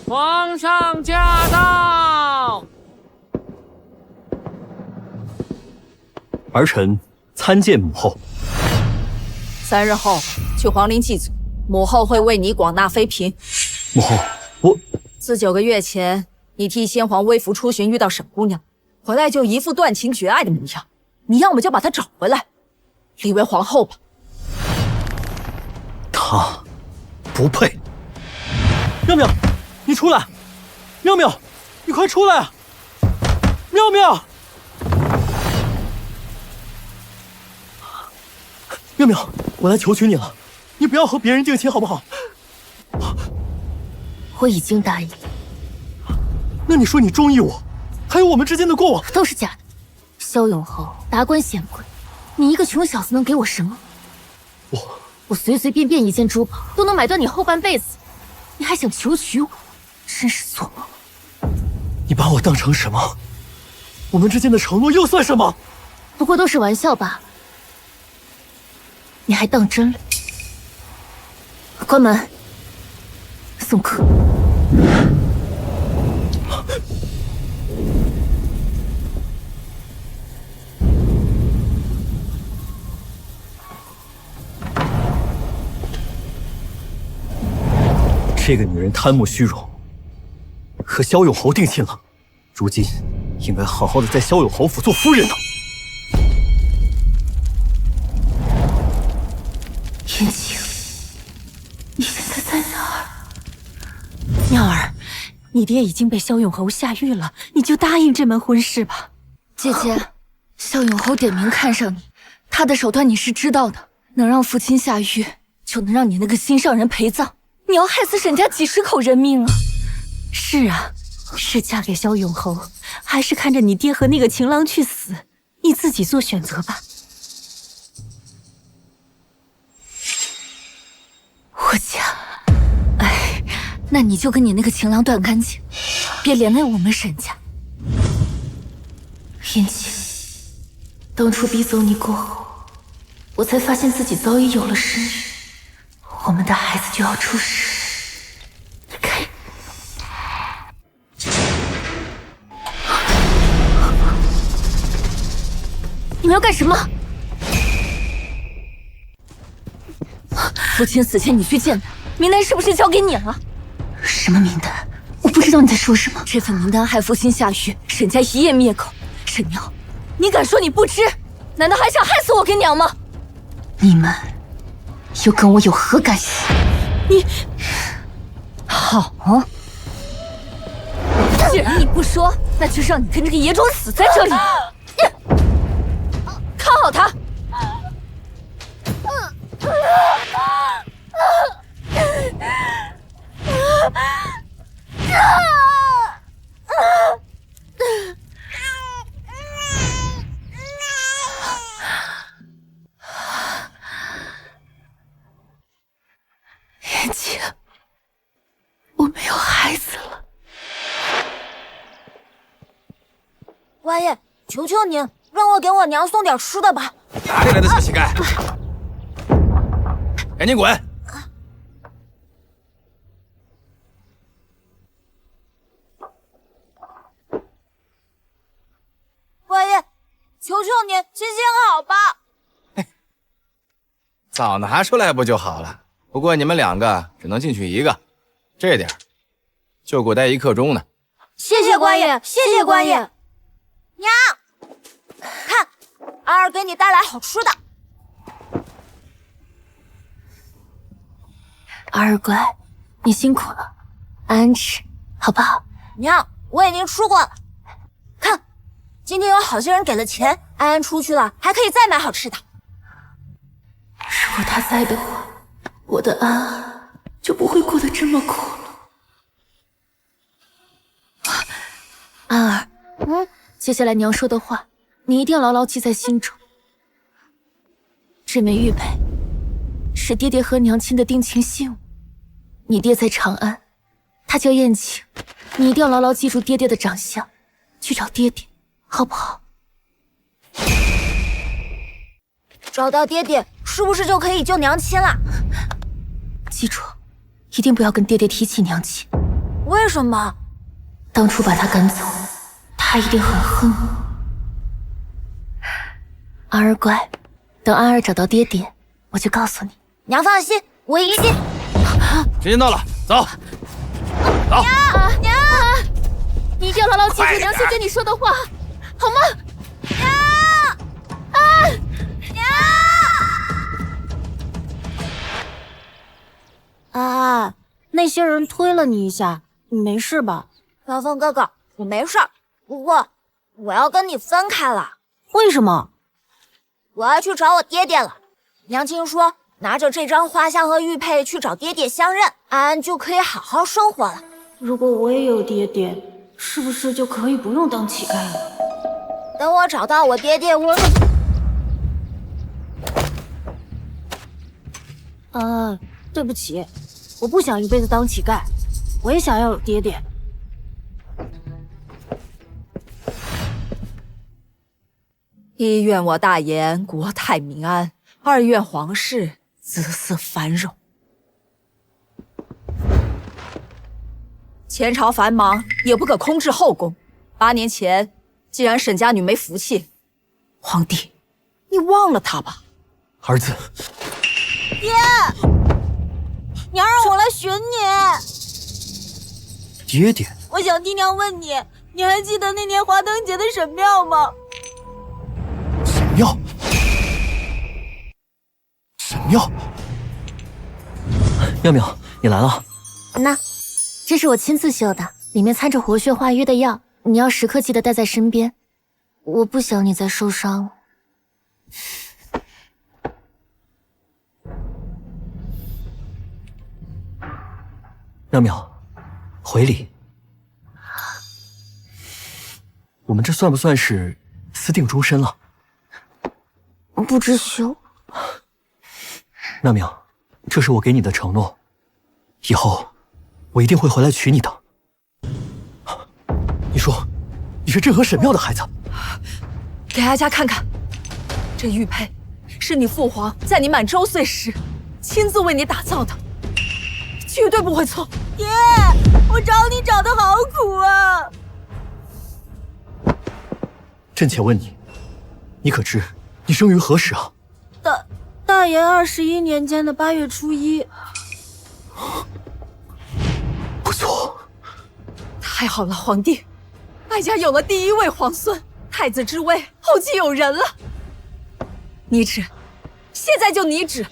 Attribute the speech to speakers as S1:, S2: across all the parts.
S1: 皇上驾到！
S2: 儿臣参见母后。
S3: 3日后去皇陵祭祖，母后会为你广纳妃嫔。
S2: 母后，我
S3: 自9个月前，你替先皇微服出巡，遇到沈姑娘，回来就一副断情绝爱的模样。你要么就把她找回来，立为皇后吧。
S2: 她不配。妙妙，你出来！妙妙，你快出来啊！妙妙，妙妙，我来求求你了，你不要和别人定亲好不好？
S4: 我已经答应。
S2: 那你说你中意我，还有我们之间的过往，
S4: 都是假的。萧永侯达官显贵，你一个穷小子能给我什么？我随随便便一件珠宝都能买断你后半辈子，你还想求娶我？真是做梦！
S2: 你把我当成什么？我们之间的承诺又算什么？
S4: 不过都是玩笑罢了。你还当真了？关门，送客。
S2: 这个女人贪慕虚荣，和萧永侯定亲了，如今应该好好的在萧永侯府做夫人呢。
S4: 燕青，你现在在哪儿？
S5: 妙儿，你爹已经被萧永侯下狱了，你就答应这门婚事吧。
S4: 姐姐，萧永侯点名看上你，他的手段你是知道的，能让父亲下狱，就能让你那个心上人陪葬。你要害死沈家几10口人命啊！
S5: 是啊，是嫁给萧永侯，还是看着你爹和那个情郎去死？你自己做选择吧。
S4: 我嫁，哎，那你就跟你那个情郎断干净，别连累我们沈家。燕青，当初逼走你过后，我才发现自己早已有了身孕，我们的孩子就要出世。你看，你们要干什么？父亲死前你去见他，名单是不是交给你了？什么名单？我不知道你在说什么。这份名单害父亲下狱，沈家一夜灭口。沈娘，你敢说你不知？难道还想害死我跟娘吗？你们又跟我有何干系？你好啊！既然你不说，那就让你跟这个野种死在这里。看好他！燕青，我没有孩子了。
S6: 官爷，求求您，让我给我娘送点吃的吧。
S7: 哪里来的小乞丐？赶紧滚！
S6: 官爷，求求您，行行好吧。
S7: 早拿出来不就好了？不过你们2个只能进去1个，这点就够待1刻钟呢。
S6: 谢谢官爷，谢谢官爷。娘，看，儿给你带来好吃的。
S4: 儿乖，你辛苦了，安安吃，好不好？
S6: 娘，我已经吃过了。看，今天有好心人给了钱，安安出去了还可以再买好吃的。
S4: 如果他在的话，我的安儿就不会过得这么苦了。安儿，接下来娘说的话，你一定要牢牢记在心中。这枚玉佩是爹爹和娘亲的定情信物，你爹在长安，他叫燕青，你一定要牢牢记住爹爹的长相，去找爹爹，好不好？
S6: 找到爹爹，是不是就可以救娘亲了？
S4: 记住，一定不要跟爹爹提起娘亲，
S6: 为什么？
S4: 当初把他赶走，他一定很恨我。安儿乖，等安儿找到爹爹，我就告诉你。
S6: 娘放心，我一定。
S7: 时间到了，走。走。
S6: 娘，
S4: 你一定要牢牢记住娘亲对你说的话，好吗？
S6: 啊！
S5: 那些人推了你一下，你没事吧？
S6: 小风哥哥，我没事儿，不过我要跟你分开了。
S5: 为什么？
S6: 我要去找我爹爹了。娘亲说，拿着这张画像和玉佩去找爹爹相认，安安就可以好好生活了。
S5: 如果我也有爹爹，是不是就可以不用当乞丐了？
S6: 等我找到我爹爹，我……
S5: 对不起，我不想一辈子当乞丐，我也想要有爹爹。
S3: 一愿我大言国泰民安，二愿皇室子嗣繁荣。前朝繁忙，也不可空置后宫。8年前，既然沈家女没福气，皇帝，你忘了她吧。
S2: 儿子，
S6: 爹，娘让我来寻你。
S2: 爹爹，
S6: 我想听娘问你，你还记得那年华灯节的神庙吗？
S2: 神庙，神庙，妙妙，你来了。
S4: 那，这是我亲自绣的，里面掺着活血化瘀的药，你要时刻记得带在身边。我不想你再受伤。
S2: 妙妙，回礼。我们这算不算是私定终身了？
S4: 不知羞。
S2: 妙妙，这是我给你的承诺，以后我一定会回来娶你的。你说，你是镇河神庙的孩子？
S3: 给哀家看看，这玉佩是你父皇在你满周岁时亲自为你打造的，绝对不会错。
S6: 爹，我找你找的好苦啊！
S2: 朕且问你，你可知你生于何时啊？
S5: 大爷21年间的8月初1。
S2: 不错，
S3: 太好了，皇帝，哀家有了第1位皇孙，太子之位后继有人了。拟旨，现在就拟旨，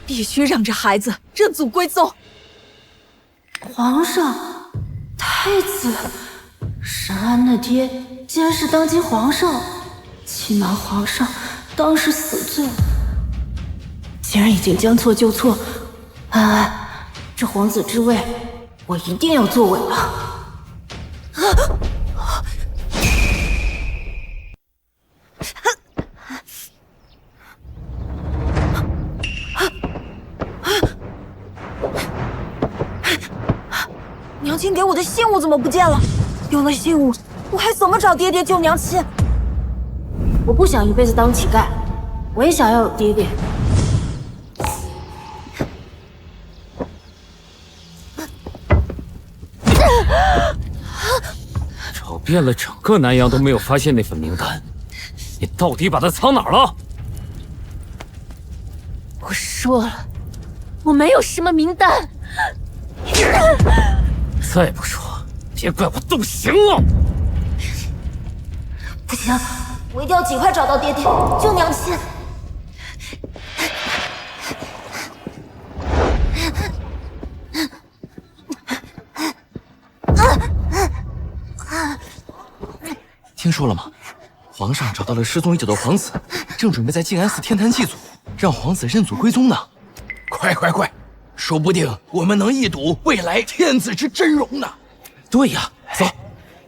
S3: 必须让这孩子认祖归宗。
S5: 皇上，太子，沈安的爹竟然是当今皇上，欺瞒皇上，当是死罪。既然已经将错就错，安安，这皇子之位，我一定要坐稳了。
S6: 娘亲给我的信物怎么不见了？有了信物，我还怎么找爹爹救娘亲？
S5: 我不想一辈子当乞丐，我也想要有爹爹。
S1: 找遍了整个南阳都没有发现那份名单，你到底把它藏哪儿了？
S4: 我说了，我没有什么名单。
S1: 再不说，别怪我动刑了。
S6: 不行，我一定要尽快找到爹爹，救娘亲。
S7: 听说了吗？皇上找到了失踪已久的皇子，正准备在静安寺天坛祭祖，让皇子认祖归宗呢。快快快！说不定我们能一睹未来天子之真容呢。对呀，走。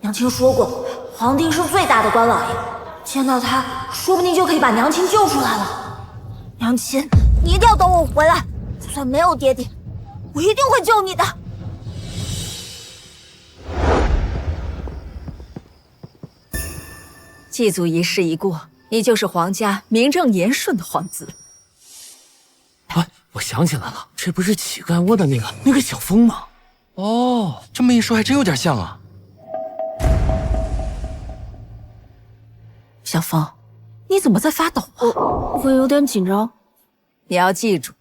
S6: 娘亲说过，皇帝是最大的官老爷，见到他，说不定就可以把娘亲救出来了。娘亲，你一定要等我回来，就算没有爹爹，我一定会救你的。
S3: 祭祖仪式一过，你就是皇家名正言顺的皇子。
S1: 哎，我想起来了，这不是乞丐窝的那个小风吗？
S7: 哦，这么一说还真有点像啊。
S3: 小风，你怎么在发抖啊？
S5: 我有点紧张。
S3: 你要记住，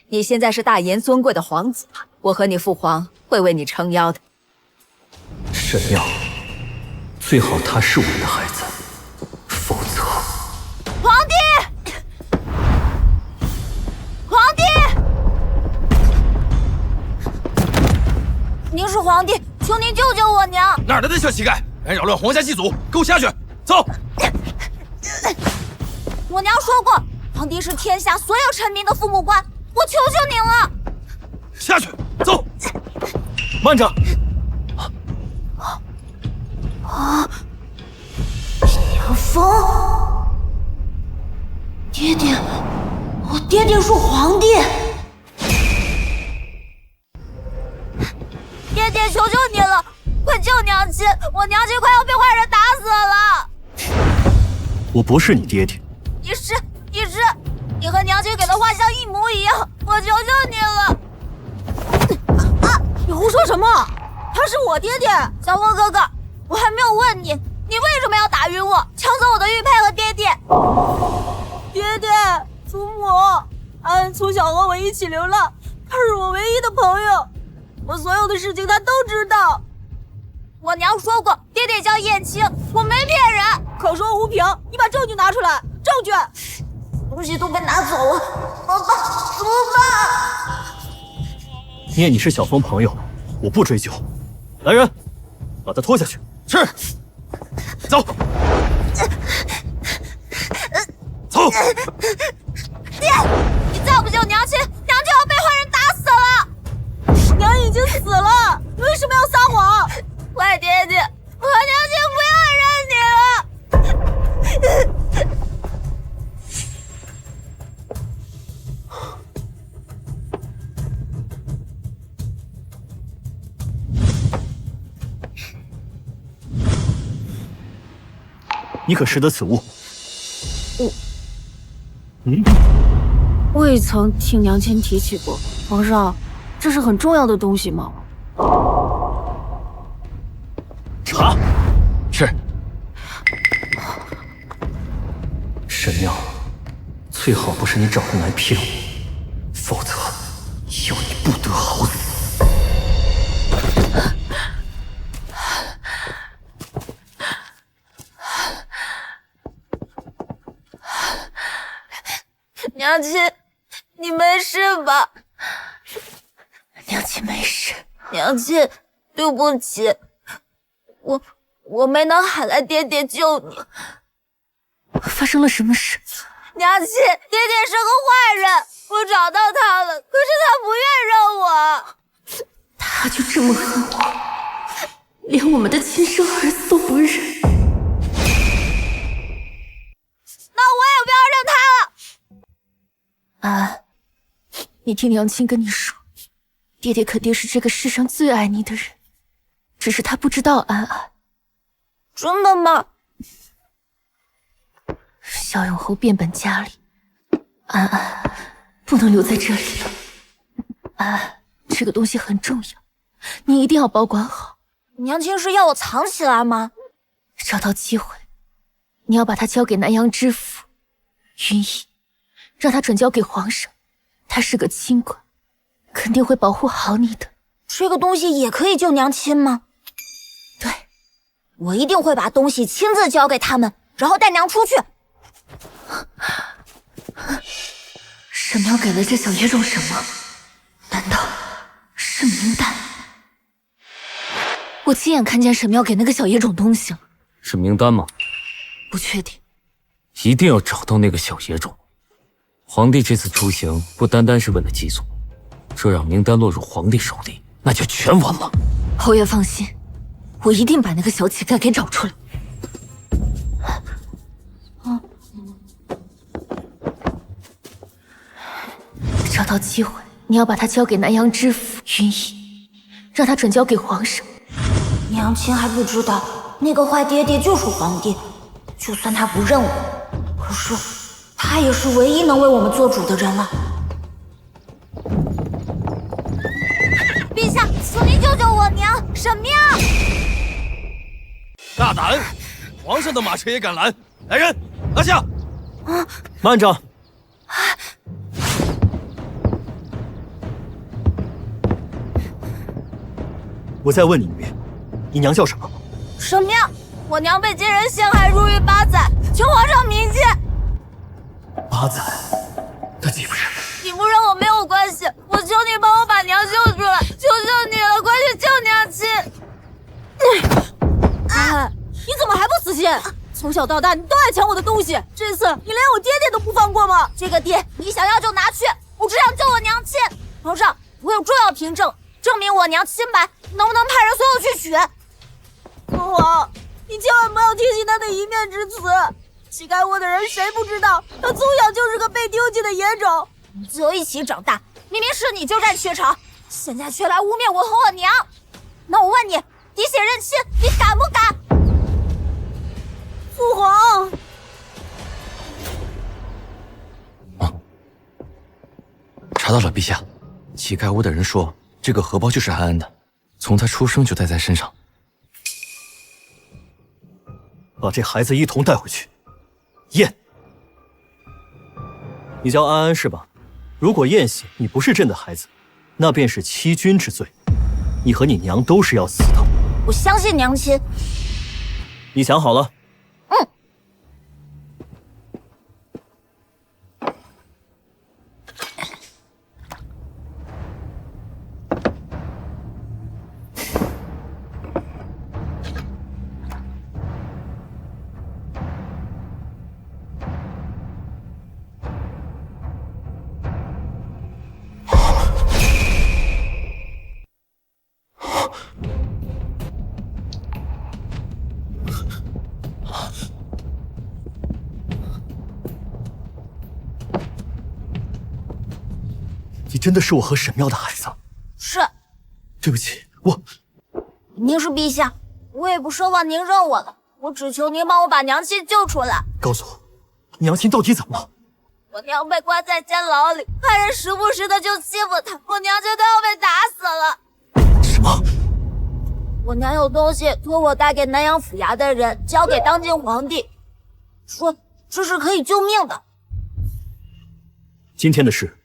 S3: 你现在是大严尊贵的皇子，我和你父皇会为你撑腰的。
S2: 沈妙，最好他是我们的孩子，否则……
S6: 皇帝，皇帝，您是皇帝，求您救救我娘！
S7: 哪来的小乞丐，敢扰乱皇家祭祖，给我下去！走！
S6: 我娘说过，皇帝是天下所有臣民的父母官，我求求您了。
S7: 下去，走！
S2: 慢着！
S6: 杨峰，爹爹，我爹爹是皇帝。爹爹，求求你了，快救娘亲！我娘亲快要被坏人打死了。
S2: 我不是你爹爹。
S6: 你是，你和娘亲给的画像一模一样，我求求你了！啊！你胡说什么？他是我爹爹，小峰哥哥，我还没有问你，你为什么要打晕我，抢走我的玉佩和爹爹？爹爹，祖母，安从小和我一起流浪，他是我唯一的朋友，我所有的事情他都知道。我娘说过，爹爹叫燕青，我没骗人，口说无凭。你把证据拿出来，证据！东西都被拿走了，怎么办？
S2: 念你是小峰朋友，我不追究。来人，把他拖下去。
S7: 是。走。走。
S6: 爹，你再不救娘亲，娘就要被坏人打死了。娘已经死了，你为什么要撒谎？坏爹爹，我娘亲不要认你了。
S2: 你可识得此物？
S5: 未曾听娘亲提起过。皇上，这是很重要的东西吗？
S2: 查。
S7: 是。
S2: 沈妙，最好不是你找人来骗我，否则要你不得好死。
S6: 娘亲，你没事吧？
S4: 娘亲没事。
S6: 娘亲，对不起，我没能喊来爹爹救你。
S4: 发生了什么事？
S6: 娘亲，爹爹是个坏人，我找到他了，可是他不愿认我。
S4: 他就这么恨我，连我们的亲生儿子都不认。
S6: 那我也不要认他了。
S4: 安安，你听娘亲跟你说，爹爹肯定是这个世上最爱你的人，只是他不知道安安。
S6: 真的吗？
S4: 萧永侯变本加厉，安安不能留在这里了。安安，这个东西很重要，你一定要保管好。
S6: 娘亲是要我藏起来吗？
S4: 找到机会，你要把它交给南阳知府云逸，让他转交给皇上。他是个清官，肯定会保护好你的。
S6: 这个东西也可以救娘亲吗？
S4: 对，
S6: 我一定会把东西亲自交给他们，然后带娘出去。
S4: 沈苗给了这小野种什么？难道是明丹？我亲眼看见沈苗给那个小野种东西了。
S1: 是名单吗？
S4: 不确定。
S1: 一定要找到那个小野种。皇帝这次出行不单单是为了祭祖，这让名单落入皇帝手里，那就全完了。
S4: 侯爷放心，我一定把那个小乞丐给找出来。找到机会，你要把他交给南阳知府云逸，让他转交给皇上。
S6: 娘亲还不知道，那个坏爹爹就是皇帝，就算他不认我，可是他也是唯一能为我们做主的人了。陛下，求您救救救我娘！沈妙，
S7: 大胆！皇上的马车也敢拦！来人，拿下！
S2: 慢着！我再问你一遍，你娘叫什么？
S6: 沈妙，我娘被奸人陷害，入狱8载，求皇上明鉴。
S2: 8载，他岂不是？
S6: 你不认我没有关系，我求你帮我把娘救出来，求求你了，快去救娘亲！
S5: 你怎么还不死心？从小到大你都爱抢我的东西，这次你连我爹爹都不放过吗？
S6: 这个爹你想要就拿去，我只想救我娘亲。皇上，我有重要凭证，证明我娘清白，能不能派人随我去取？
S5: 父皇，你千万不要听信他的一面之词。乞丐窝的人谁不知道，他从小就是个被丢弃的野种。
S6: 自由一起长大，明明是你鸠占鹊巢，现在却来污蔑我和我娘。那我问你，滴血认亲，你敢不敢？
S5: 父皇，
S7: 查到了，陛下。乞丐窝的人说，这个荷包就是安安的，从他出生就带在身上。
S2: 把这孩子一同带回去，验。你叫安安是吧？如果验血你不是朕的孩子，那便是欺君之罪，你和你娘都是要死的。
S6: 我相信娘亲。
S2: 你想好了？你真的是我和沈妙的孩子？
S6: 是。
S2: 对不起，我……
S6: 您是陛下，我也不奢望您认我了，我只求您帮我把娘亲救出来。
S2: 告诉我，娘亲到底怎么了？
S6: 我娘被关在监牢里，派人时不时的就欺负她，我娘就都要被打死了。
S2: 什么？
S6: 我娘有东西托我带给南阳府衙的人，交给当今皇帝，说这是可以救命的。
S2: 今天的事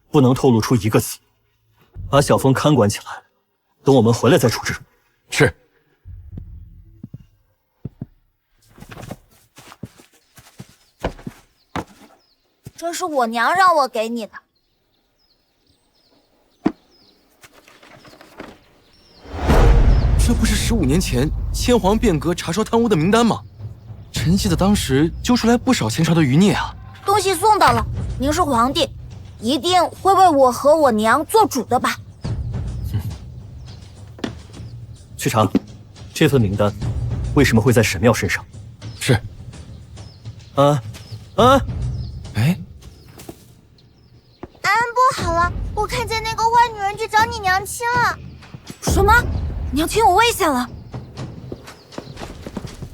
S2: 不能透露出一个字，把小风看管起来，等我们回来再处置。
S7: 是。
S6: 这是我娘让我给你的。
S7: 这不是15年前先皇变革查抄贪污的名单吗？臣记得当时揪出来不少前朝的余孽啊。
S6: 东西送到了，您是皇帝，一定会为我和我娘做主的吧？
S2: 去查，这份名单为什么会在沈妙身上？
S7: 是。
S2: 安安，
S7: 哎，
S6: 安安不好了，我看见那个坏女人去找你娘亲了。什么？娘亲有危险了？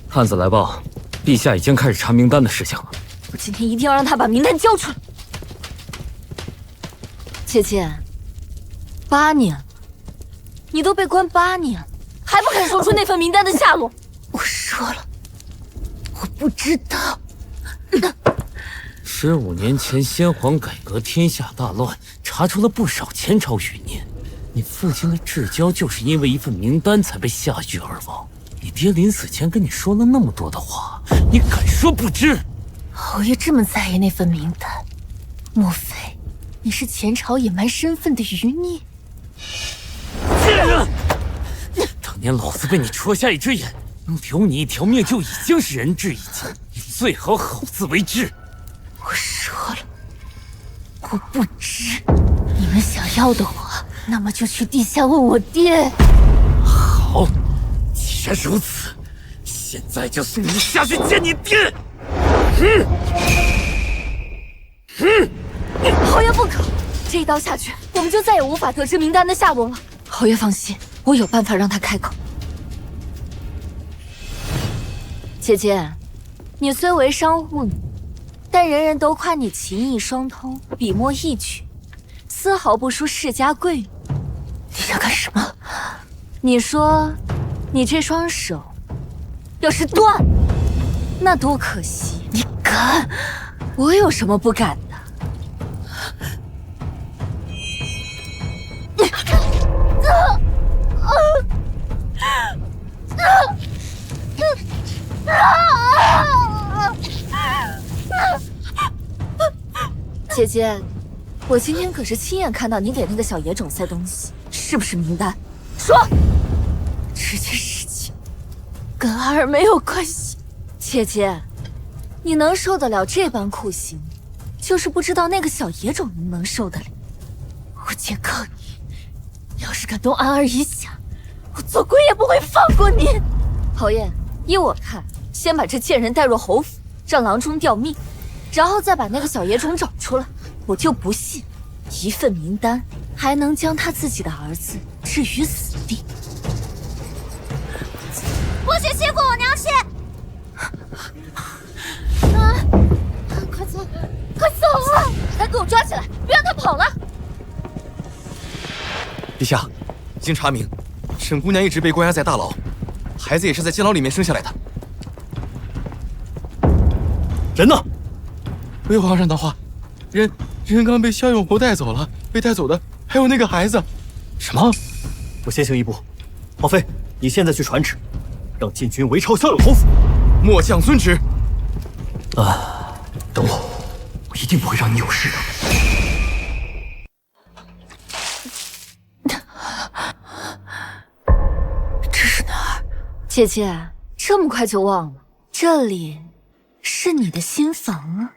S1: 探子来报，陛下已经开始查名单的事情了。
S4: 我今天一定要让他把名单交出来。姐姐，8年了，你都被关8年了，还不肯说出那份名单的下落？我说了，我不知道。
S1: 15年前，先皇改革天下大乱，查出了不少前朝余孽。你父亲的至交就是因为一份名单才被下狱而亡。你爹临死前跟你说了那么多的话，你敢说不知？
S4: 侯爷这么在意那份名单，莫非你是前朝隐瞒身份的余孽？
S1: 贱人！当年老子被你戳下一只眼，能留你一条命就已经是仁至义尽，你最好好自为之。
S4: 我说了，我不知。你们想要的话，那么就去地下问我爹。
S1: 好，既然如此，现在就送你下去见你爹。
S4: 侯爷不可，这一刀下去，我们就再也无法得知名单的下落了。侯爷放心，我有办法让他开口。姐姐，你虽为商户女，但人人都夸你琴艺双通，笔墨一曲，丝毫不输世家贵女。你想干什么？你说，你这双手要是断了，那多可惜！你敢？我有什么不敢的？姐姐，我今天可是亲眼看到你给那个小野种塞东西，是不是名单？说，这件事情跟阿儿没有关系。姐姐，你能受得了这般酷刑，就是不知道那个小野种能不能受得了。我警告你，要是敢动安儿一下，我做鬼也不会放过你。侯爷，依我看，先把这贱人带入侯府，让郎中吊命，然后再把那个小野种找出来。我就不信，一份名单还能将他自己的儿子置于死地。
S6: 不许欺负我娘亲！
S4: 快走，快走啊！他给我抓起来，别让他跑了！
S7: 陛下，经查明，沈姑娘一直被关押在大牢，孩子也是在监牢里面生下来的。
S2: 人呢？
S7: 回皇上的话，人刚被萧永侯带走了，被带走的还有那个孩子。
S2: 什么？我先行一步，王妃，你现在去传旨，让禁军围抄萧永侯府。
S7: 末将遵旨。
S2: 等我，我一定不会让你有事的。
S4: 这是哪儿？姐姐，这么快就忘了？这里是你的新房啊。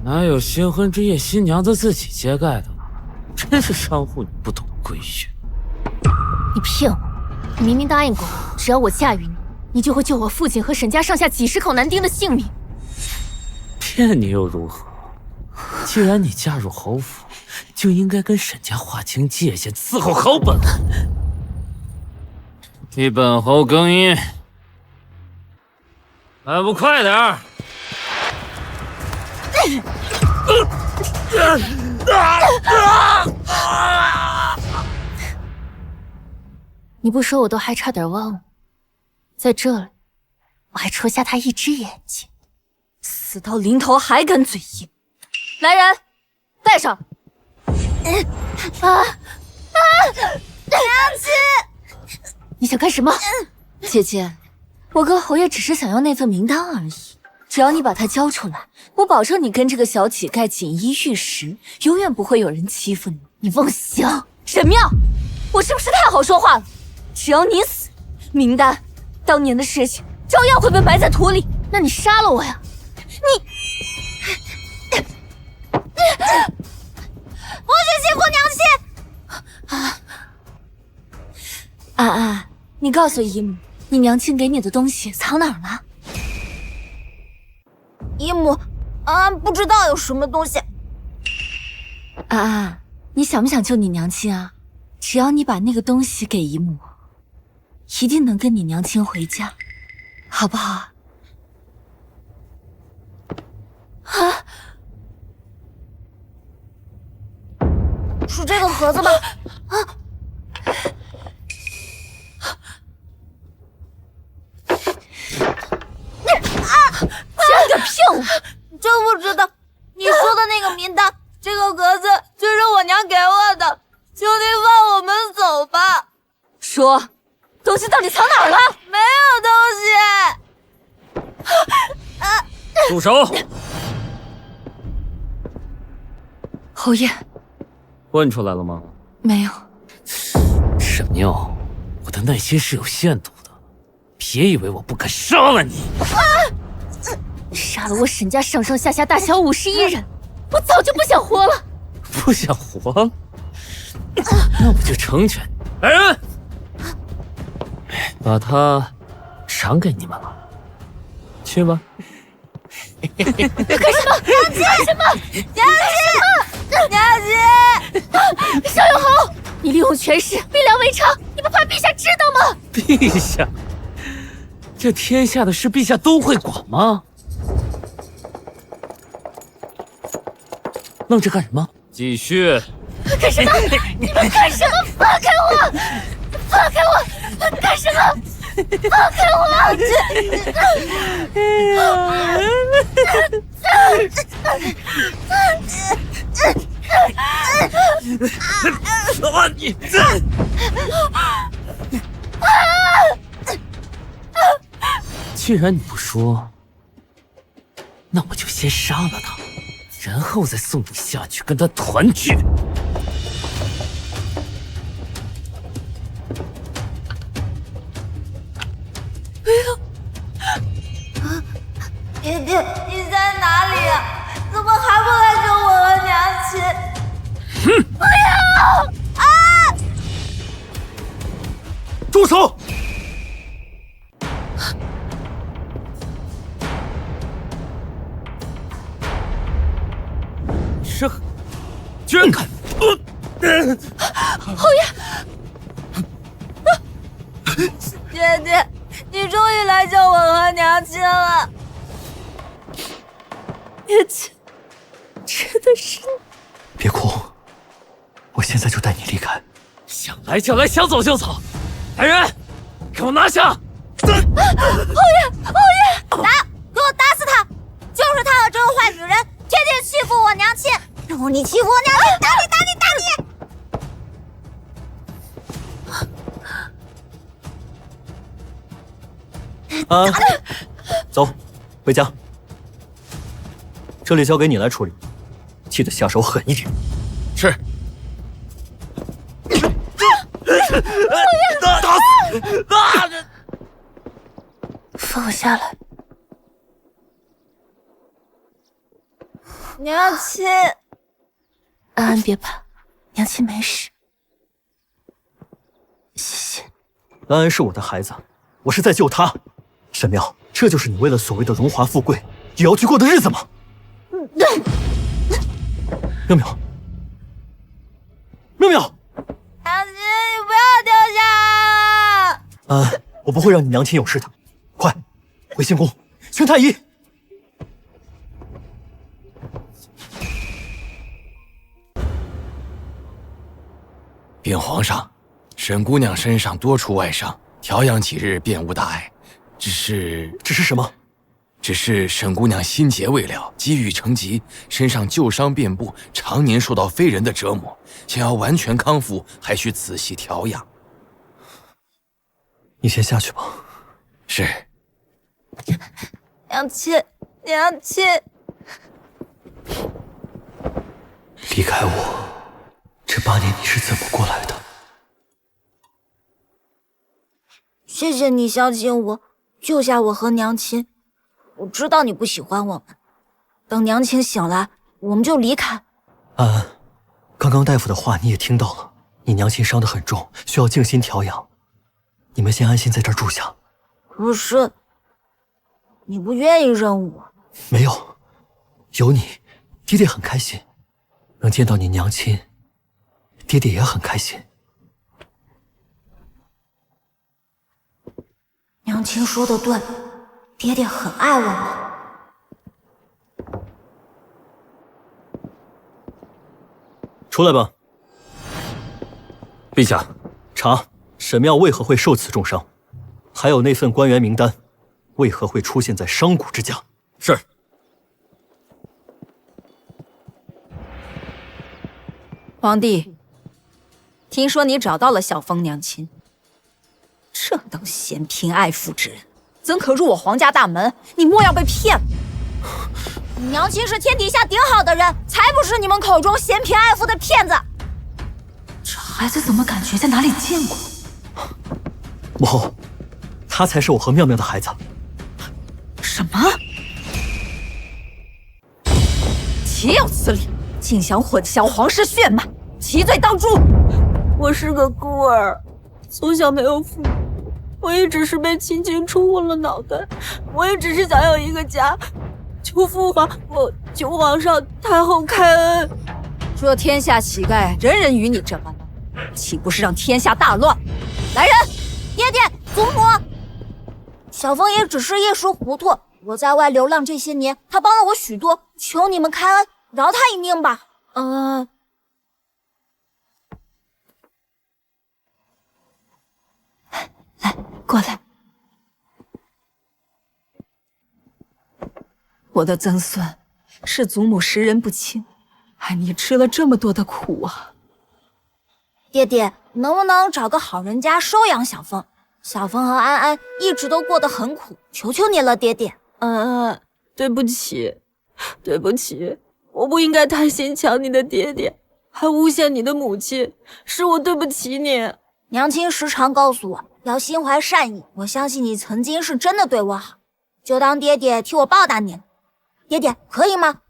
S1: 哪有新婚之夜新娘子自己揭盖的呢？真是商户你不懂规矩。
S4: 你骗我！你明明答应过我，只要我嫁与你，你就会救我父亲和沈家上下几十口男丁的性命。
S1: 骗你又如何？既然你嫁入侯府，就应该跟沈家划清界限，伺候好本。替本侯更衣，还不快点儿！
S4: 你不说我都还差点忘了，在这里我还戳瞎他一只眼睛，死到临头还敢嘴硬！来人，带上！娘亲，你想干什么？姐姐，我跟侯爷只是想要那份名单而已，只要你把它交出来，我保证你跟这个小乞丐锦衣玉食，永远不会有人欺负你。你妄想！沈妙，我是不是太好说话了？只要你死，名单当年的事情照样会被埋在土里。那你杀了我呀！你
S6: 不许欺负娘亲！
S4: 安，你告诉姨母，你娘亲给你的东西藏哪儿了？
S6: 姨母，安不知道有什么东西。
S4: 安，你想不想救你娘亲啊？只要你把那个东西给姨母，一定能跟你娘亲回家，好不好？啊！
S6: 是这个盒子吗？
S4: 竟然敢骗我！
S6: 真不知道，你说的那个名单，这个盒子就是我娘给我的，求你放我们走吧。
S4: 说，东西到底藏哪儿了？
S6: 没有东西。
S1: 住手！
S4: 侯爷，
S1: 问出来了吗？
S4: 没有。
S1: 沈妙，我的耐心是有限度的，别以为我不敢杀了你。
S4: 杀了我沈家上上下下大小51人，我早就不想活了。
S1: 不想活了？那我就成全你。来人，把他赏给你们了，去吧。
S4: 干什么？干什么？
S6: 娘亲！
S4: 邵永侯，你利用权势逼良为娼，你不怕陛下知道吗？
S1: 陛下，这天下的事，陛下都会管吗？愣着干什么？继续！
S4: 干什么？你们干什么？放开我！放开我！干什么？放开我！
S1: 你！既然你不说，那我就先杀了他，然后再送你下去跟他团聚。
S6: 爹爹，你在哪里啊？怎么还不来救我和娘亲？不要！啊！
S2: 住手！
S1: 是，居然敢！
S4: 侯爷，
S6: 爹爹，你终于来救我和娘亲了。
S4: 娘亲，真的是你。
S2: 别哭，我现在就带你离开。
S1: 想来就来，想走就走。来人，给我拿下！
S6: 打！给我打死他！就是他和这个坏女人，天天欺负我娘亲。如果你欺负我娘亲，打你！
S2: 走，回家。这里交给你来处理，记得下手狠一点。
S7: 是。
S1: 打死！
S5: 放我下来。
S6: 娘亲，
S5: 安安别怕，娘亲没事。谢谢。
S2: 安安是我的孩子，我是在救她。沈妙，这就是你为了所谓的荣华富贵也要去过的日子吗？妙妙，妙妙，
S6: 娘亲，你不要掉下来！
S2: 安安，我不会让你娘亲有事的。快，回行宫宣太医。
S7: 禀皇上，沈姑娘身上多处外伤，调养几日便无大碍。只是
S2: 什么？
S7: 只是沈姑娘心结未了，积郁成疾，身上旧伤遍布，常年受到非人的折磨，想要完全康复，还需仔细调养。
S2: 你先下去吧。
S7: 是。
S6: 娘亲，娘亲，
S2: 离开我，这8年你是怎么过来的？
S6: 谢谢你相信我，救下我和娘亲。我知道你不喜欢我们，等娘亲醒来，我们就离开。
S2: 安安，刚刚大夫的话你也听到了，你娘亲伤得很重，需要静心调养，你们先安心在这儿住下。
S6: 可是，你不愿意认我。
S2: 没有，有你，爹爹很开心，能见到你娘亲，爹爹也很开心。
S6: 娘亲说的对，爹爹很爱我们。
S2: 出来吧。陛下，查沈庙为何会受此重伤，还有那份官员名单，为何会出现在商贾之家？
S1: 是。
S3: 皇帝，听说你找到了小风娘亲。这等嫌贫爱富之人，怎可入我皇家大门？你莫要被骗了！
S6: 娘亲是天底下顶好的人，才不是你们口中嫌贫爱富的骗子。
S5: 这孩子怎么感觉在哪里见过？
S2: 母后，他才是我和妙妙的孩子。
S3: 什么？岂有此理！竟想混淆皇室血脉，其罪当诛！
S5: 我是个孤儿，从小没有父母。我也只是被亲情冲昏了脑袋，我也只是想要一个家，求父皇，我求皇上太后开恩。
S3: 这天下乞丐人人与你这般，岂不是让天下大乱？来人！
S6: 爹爹，祖母，小风也只是一时糊涂。我在外流浪这些年，他帮了我许多，求你们开恩，饶他一命吧。
S3: 来，过来。我的曾孙是祖母识人不清，害你吃了这么多的苦啊！
S6: 爹爹，能不能找个好人家收养小凤？小凤和安安一直都过得很苦，求求你了，爹爹。
S5: 对不起，对不起，我不应该太心强你的爹爹，还诬陷你的母亲，是我对不起你。
S6: 娘亲时常告诉我要心怀善意，我相信你曾经是真的对我好，就当爹爹替我报答你了。爹爹，可以吗？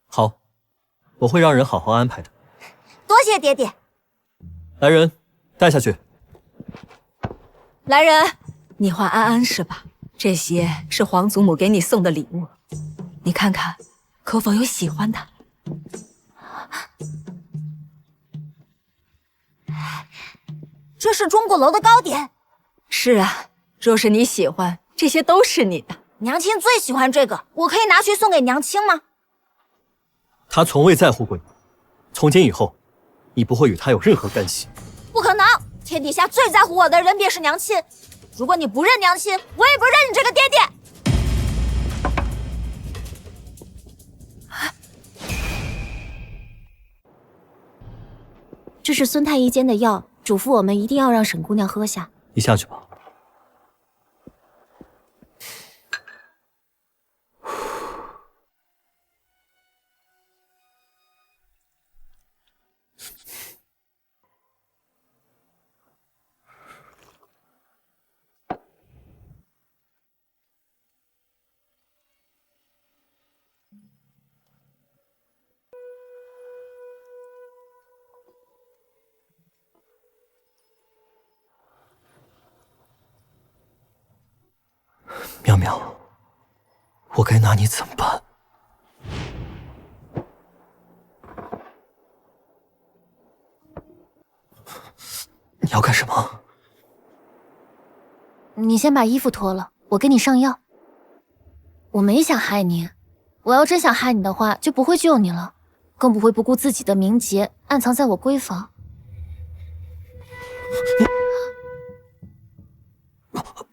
S2: 好，我会让人好好安排的。
S6: 多谢爹爹。
S2: 来人，带下去。
S3: 来人，你唤安安是吧？这些是皇祖母给你送的礼物，你看看，可否有喜欢的？
S6: 这是钟鼓楼的糕点。
S3: 是啊，若是你喜欢，这些都是你的。
S6: 娘亲最喜欢这个，我可以拿去送给娘亲吗？
S2: 他从未在乎过你，从今以后，你不会与他有任何干系。
S6: 不可能，天底下最在乎我的人便是娘亲。如果你不认娘亲，我也不认你这个爹爹。
S4: 这是孙太医煎的药，嘱咐我们一定要让沈姑娘喝下。
S2: 你下去吧。妙妙，我该拿你怎么办？你要干什么？
S4: 你先把衣服脱了，我给你上药。我没想害你，我要真想害你的话，就不会救你了，更不会不顾自己的名节，暗藏在我闺房。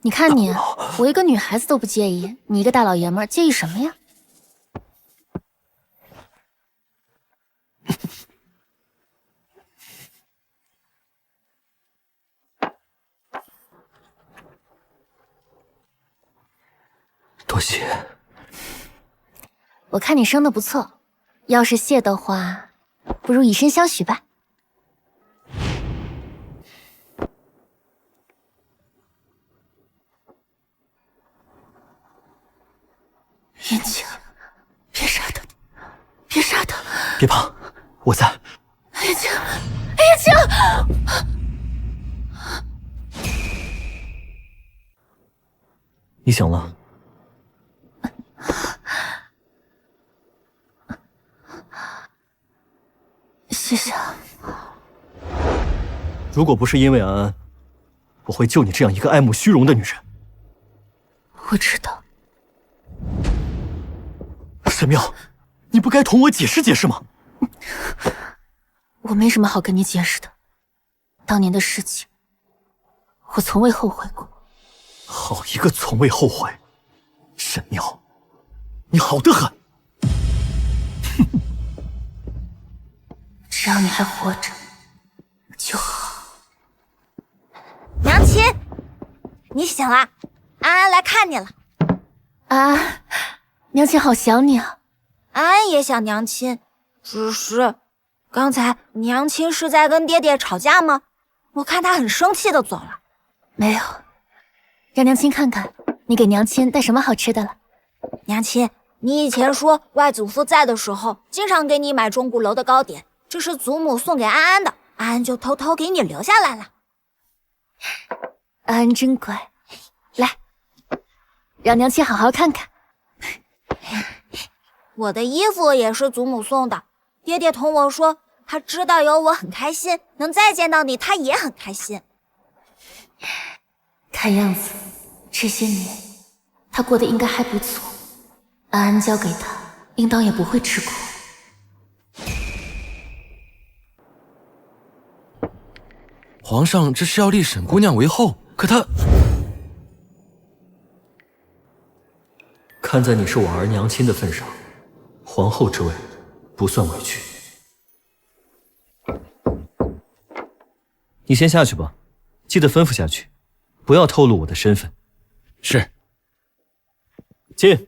S4: 你看你，我一个女孩子都不介意，你一个大老爷们儿介意什么呀？
S2: 多谢。
S4: 我看你生的不错，要是谢的话，不如以身相许吧。
S5: 云清，别杀他，别杀他！
S2: 别怕，我在。
S5: 云清，云清，
S2: 你醒了。
S5: 谢谢。
S2: 如果不是因为安安，我会救你这样一个爱慕虚荣的女人。
S5: 我知道。
S2: 沈妙，你不该同我解释解释吗？
S5: 我没什么好跟你解释的，当年的事情，我从未后悔过。
S2: 好一个从未后悔！沈妙，你好得很。
S5: 只要你还活着，就好。
S6: 娘亲，你醒了，安安来看你了。
S5: 啊，娘亲好想你啊。
S6: 安安也想娘亲，只是刚才娘亲是在跟爹爹吵架吗？我看她很生气的走了。
S5: 没有，让娘亲看看你给娘亲带什么好吃的了。
S6: 娘亲，你以前说外祖父在的时候，经常给你买钟鼓楼的糕点，这是祖母送给安安的，安安就偷偷给你留下来了。
S5: 安安真乖，来，让娘亲好好看看。
S6: 我的衣服也是祖母送的，爹爹同我说，他知道有我很开心，能再见到你，他也很开心。
S5: 看样子这些年他过得应该还不错，安安交给他，应当也不会吃苦。
S7: 皇上这是要立沈姑娘为后，可他……
S2: 看在你是我儿娘亲的份上，皇后之位不算委屈。你先下去吧，记得吩咐下去，不要透露我的身份。
S7: 是。
S2: 进。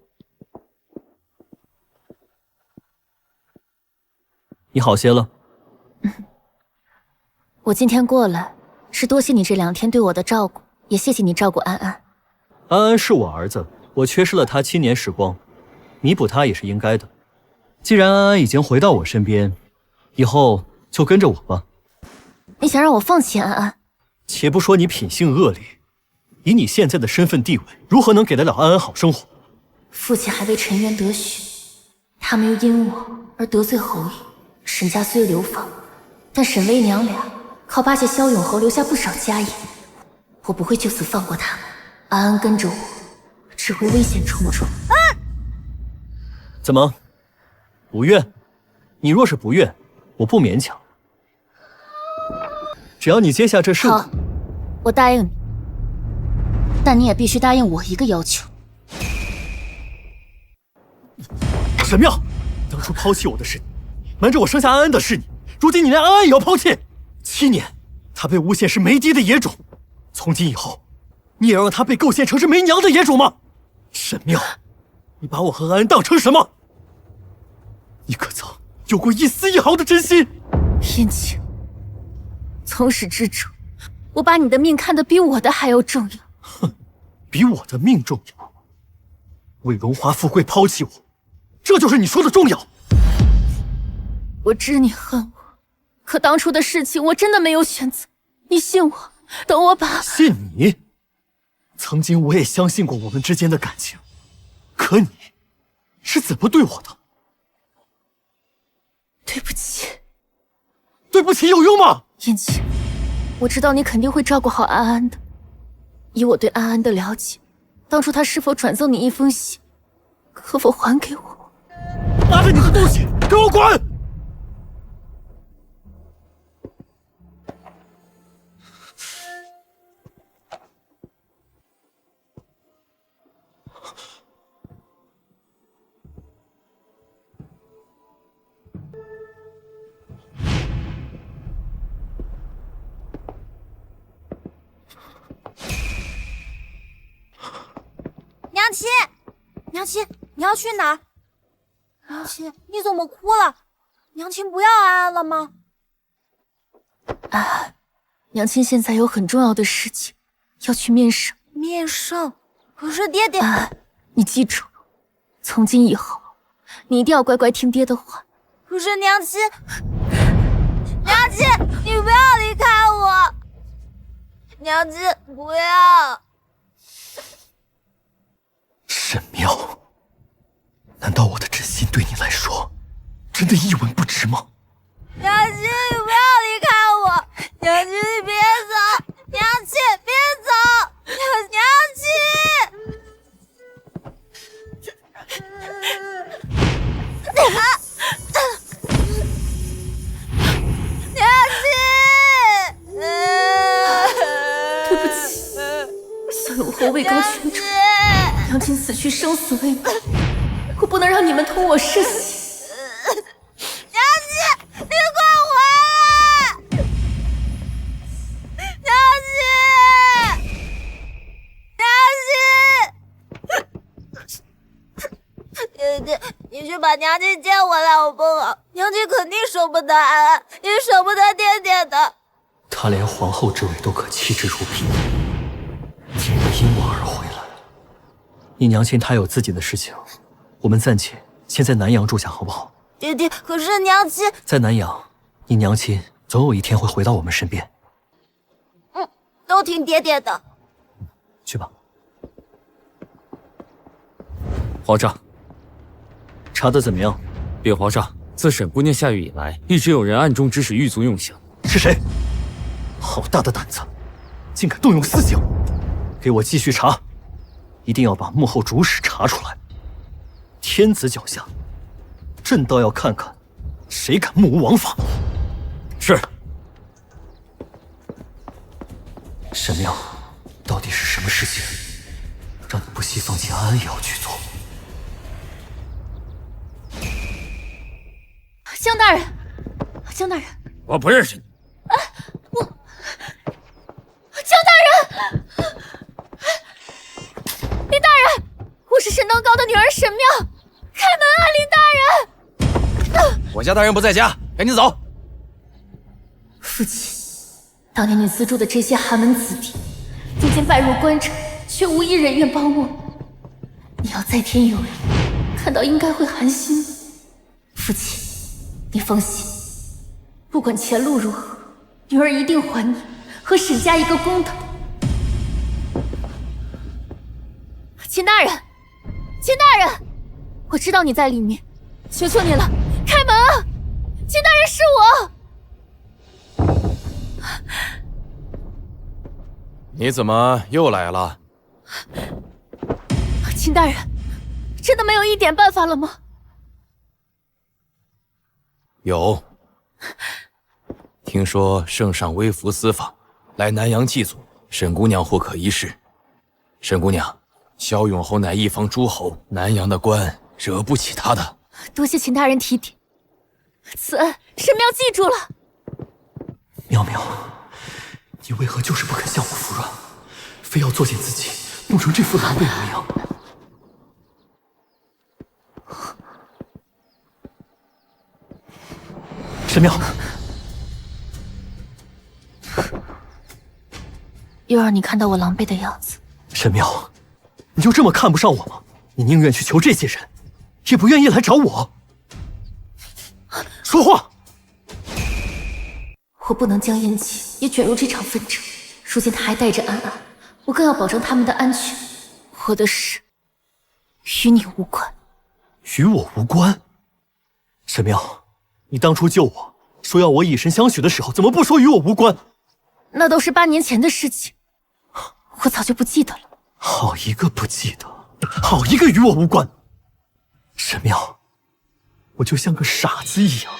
S2: 你好些了？
S4: 我今天过来是多谢你这2天对我的照顾，也谢谢你照顾安安。
S2: 安安是我儿子，我缺失了他7年时光，弥补他也是应该的。既然安安已经回到我身边，以后就跟着我吧。
S4: 你想让我放弃安安？
S2: 且不说你品性恶劣，以你现在的身份地位，如何能给得了安安好生活？
S4: 父亲还未沉冤得雪，他们又因我而得罪侯爷。沈家虽流放，但沈微娘俩靠巴结萧永侯留下不少家业，我不会就此放过他们。安安跟着我，只会危险重重。
S2: 怎么，不愿？你若是不愿，我不勉强。只要你接下这事，
S4: 好，我答应你，但你也必须答应我一个要求。
S2: 沈妙，当初抛弃我的是你，瞒着我生下安安的是你，如今你连安安也要抛弃。7年，她被诬陷是没爹的野种，从今以后，你也让她被构陷成是没娘的野种吗？沈妙，你把我和安安当成什么？你可曾有过一丝一毫的真心？
S4: 燕青，从始至终，我把你的命看得比我的还要重要。
S2: 哼，比我的命重要？为荣华富贵抛弃我，这就是你说的重要？
S4: 我知你恨我，可当初的事情我真的没有选择。你信我，等我把……
S2: 信你？曾经我也相信过我们之间的感情，可你是怎么对我的？
S4: 对不起。
S2: 对不起有用吗？
S4: 燕青，我知道你肯定会照顾好安安的。以我对安安的了解，当初他是否转赠你一封信，可否还给我？
S2: 拿着你的东西给我滚！
S6: 娘亲，娘亲，你要去哪儿？娘亲，你怎么哭了？娘亲不要安安了吗？
S4: 安，娘亲现在有很重要的事情要去面圣。
S6: 面圣？可是爹爹……
S4: 安，你记住，从今以后，你一定要乖乖听爹的话。
S6: 可是娘亲，娘亲，你不要离开我！娘亲，不要！
S2: 沈妙，难道我的真心对你来说真的一文不值吗？
S6: 娘亲，你不要离开我！娘亲，你别走！娘亲，别走！娘亲！娘亲！
S4: 对不起，萧永侯位高权重，娘亲此去生死未卜，我不能让你们同我嗜血。
S6: 娘亲，你快回来！娘亲，娘亲，爹爹，你去把娘亲接回来好不好？娘亲肯定舍不得安安，也舍不得爹爹的。
S2: 他连皇后之位都可弃之如敝，竟然因我而回来。你娘亲她有自己的事情，我们暂且先在南阳住下，好不好？
S6: 爹爹，可是娘亲
S2: 在南阳，你娘亲总有一天会回到我们身边。
S6: 都听爹爹的。
S2: 去吧。
S1: 皇上，
S2: 查得怎么样？
S1: 禀皇上，自沈姑娘下狱以来，一直有人暗中指使狱卒用刑。
S2: 是谁？好大的胆子，竟敢动用私刑！给我继续查，一定要把幕后主使查出来。天子脚下，朕倒要看看谁敢目无王法。
S1: 是。
S2: 沈妙，到底是什么事情，让你不惜放弃安安也要去做？
S4: 江大人，江大人，
S1: 我不认识你。
S4: 江大人，林大人，我是沈道高的女儿沈妙，开门啊，林大人！
S7: 我家大人不在家，赶紧走。
S4: 父亲，当年你资助的这些寒门子弟，如今败入官场，却无一人愿帮我。你要在天有人，看到应该会寒心。父亲，你放心，不管前路如何，女儿一定还你和沈家一个公道。秦大人，秦大人，我知道你在里面，求求你了，开门啊！秦大人，是我。
S7: 你怎么又来了？
S4: 秦大人，真的没有一点办法了吗？
S7: 有。听说圣上微服私访，来南阳祭祖，沈姑娘或可一试。沈姑娘，萧永侯乃一方诸侯，南阳的官惹不起他的。
S4: 多谢秦大人提点，此恩沈妙记住了。
S2: 妙妙，你为何就是不肯向我服软，非要作践自己，弄成这副狼狈模样？沈妙，
S4: 又让你看到我狼狈的样子。
S2: 沈妙，你就这么看不上我吗？你宁愿去求这些人，也不愿意来找我。说话！
S4: 我不能将燕姐也卷入这场纷争。如今她还带着安安，我更要保证他们的安全。我的事与你无关。
S2: 与我无关？沈妙，你当初救我，说要我以身相许的时候，怎么不说与我无关？
S4: 那都是8年前的事情，我早就不记得了。
S2: 好一个不记得，好一个与我无关！沈妙，我就像个傻子一样，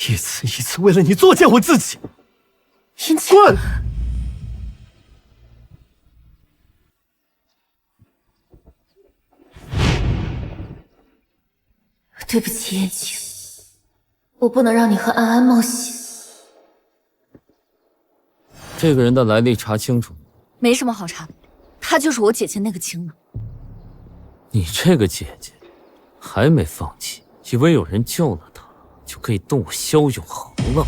S2: 一次一次为了你作践我自己。
S4: 燕姐，
S2: 滚！
S4: 对不起，燕姐，我不能让你和安安冒险。
S1: 这个人的来历查清楚。
S4: 没什么好查的，她就是我姐姐那个青梅。
S1: 你这个姐姐还没放弃，以为有人救了她就可以动我萧永侯了。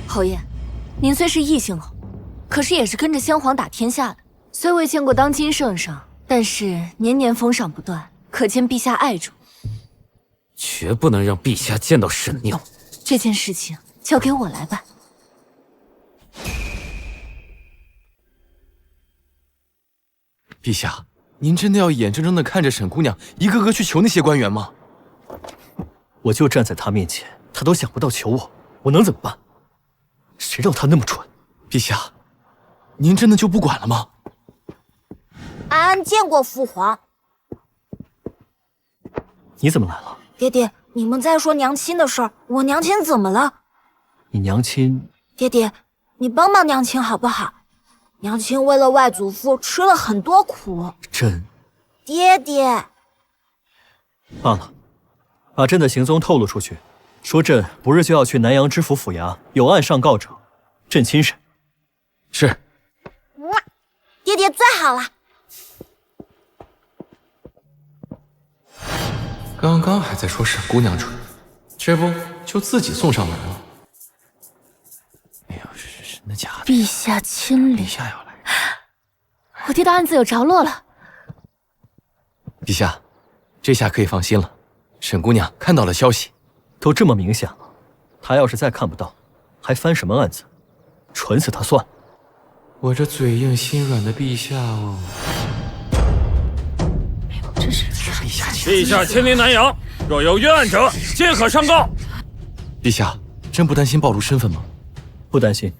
S4: 侯爷，您虽是异姓侯，可是也是跟着先皇打天下的。虽未见过当今圣上，但是年年封赏不断，可见陛下爱重。
S1: 绝不能让陛下见到沈妙。
S4: 这件事情交给我来办。
S7: 陛下，您真的要眼睁睁地看着沈姑娘一个个去求那些官员吗？
S2: 我就站在他面前，他都想不到求我，我能怎么办？谁让他那么蠢？
S7: 陛下，您真的就不管了吗？
S6: 安安见过父皇。
S2: 你怎么来了？
S6: 爹爹，你们在说娘亲的事儿，我娘亲怎么了？
S2: 你娘亲……
S6: 爹爹，你帮帮娘亲好不好？娘亲为了外祖父吃了很多苦。
S2: 朕……
S6: 爹爹，
S2: 罢了，把朕的行踪透露出去，说朕不日就要去南阳知府府衙，有案上告者，朕亲审。
S7: 是。
S6: 爹爹最好了。
S7: 刚刚还在说沈姑娘蠢，这不就自己送上门了？哎呀，是真的假的？
S4: 陛下亲临，
S7: 陛下要来。
S4: 我爹的案子有着落了。
S7: 陛下，这下可以放心了。沈姑娘看到了消息，
S2: 都这么明显了，她要是再看不到，还翻什么案子？蠢死她算了。
S7: 我这嘴硬心软的陛下哦。
S4: 真是
S1: 陛下亲临南阳，若有冤案者，皆可上告。
S7: 陛下，真不担心暴露身份吗？
S2: 不担心。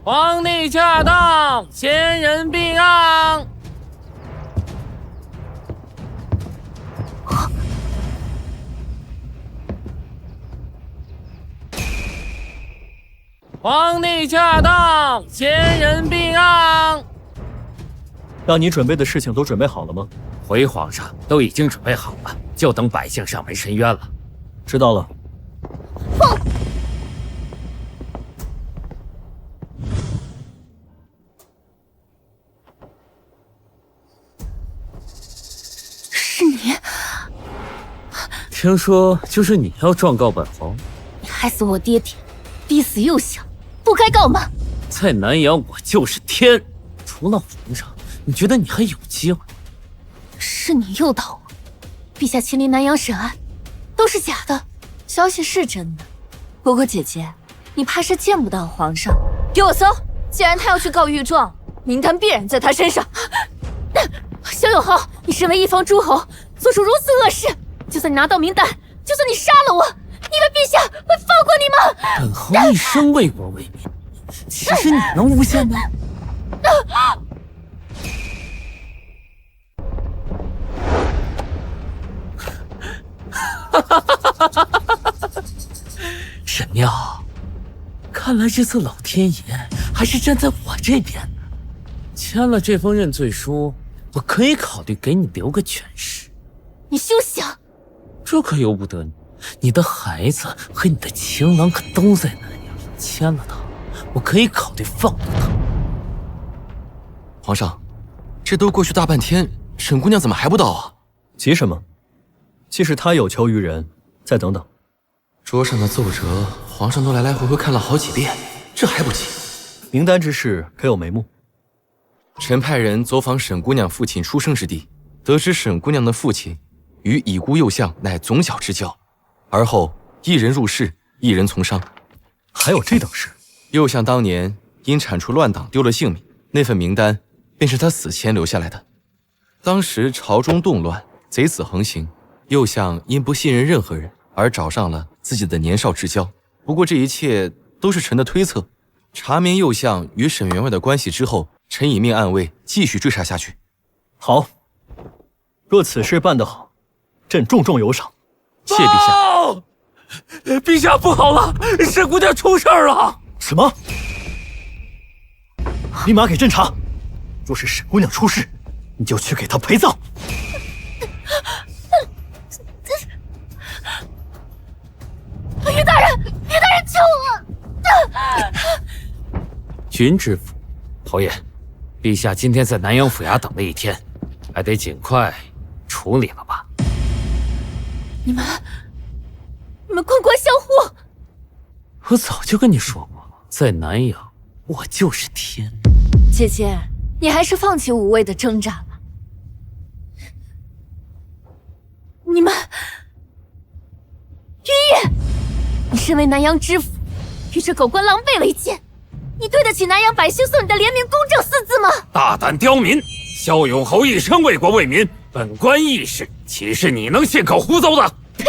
S1: 皇帝驾到，贤人并让。皇帝驾到，仙人并让。
S2: 让你准备的事情都准备好了吗？
S1: 回皇上，都已经准备好了，就等百姓上门申冤了。
S2: 知道了。
S4: 是你？
S1: 听说就是你要状告本皇？
S4: 你害死我爹爹，逼死幼相，不该告吗？
S1: 在南阳，我就是天。除了皇上，你觉得你还有机会？
S4: 是你诱导我，陛下亲临南阳审案，都是假的。消息是真的，不过姐姐，你怕是见不到皇上。给我搜！既然他要去告御状，名单必然在他身上。萧永浩，你身为一方诸侯，做出如此恶事，就算你拿到名单，就算你杀了我，你以为陛下会放过你吗？
S1: 本侯一生为国为民，其实你能诬陷吗？神庙，看来这次老天爷还是站在我这边的。签了这封认罪书，我可以考虑给你留个全尸。
S4: 你休想！
S1: 这可由不得你，你的孩子和你的情郎可都在南阳，签了他，我可以考虑放了他。
S7: 皇上，这都过去大半天，沈姑娘怎么还不到啊？
S2: 急什么？即使他有求于人，再等等。
S7: 桌上的奏折，皇上都来来回回看了好几遍，这还不急？
S2: 名单之事可有眉目？
S7: 臣派人走访沈姑娘父亲出生之地，得知沈姑娘的父亲与已故幼相乃从小之交，而后一人入仕，一人从商。
S2: 还有这等事？
S7: 幼相当年因铲除乱党丢了性命，那份名单便是他死前留下来的。当时朝中动乱，贼子横行，幼相因不信任任何人而找上了自己的年少之交。不过这一切都是臣的推测。查明幼相与沈员外的关系之后，臣以命暗卫继续追查下去。
S2: 好，若此事办得好，朕重重有赏。
S7: 谢陛下。
S1: 陛下不好了，沈姑娘出事了！
S2: 什么？立马给朕查！若是沈姑娘出事，你就去给她陪葬。
S4: 于大人，于大人救我！
S1: 君知府，侯爷，陛下今天在南阳府衙等了一天，还得尽快处理了吧？
S4: 你们官官相护！
S1: 我早就跟你说过了，在南阳，我就是天。
S4: 姐姐，你还是放弃无谓的挣扎吧。你们，于毅，你身为南阳知府，与这狗官狼狈为奸，你对得起南阳百姓送你的廉明公正四字吗？
S1: 大胆刁民！萧永侯一生为国为民，本官义士，岂是你能信口胡诌的？
S4: 呸！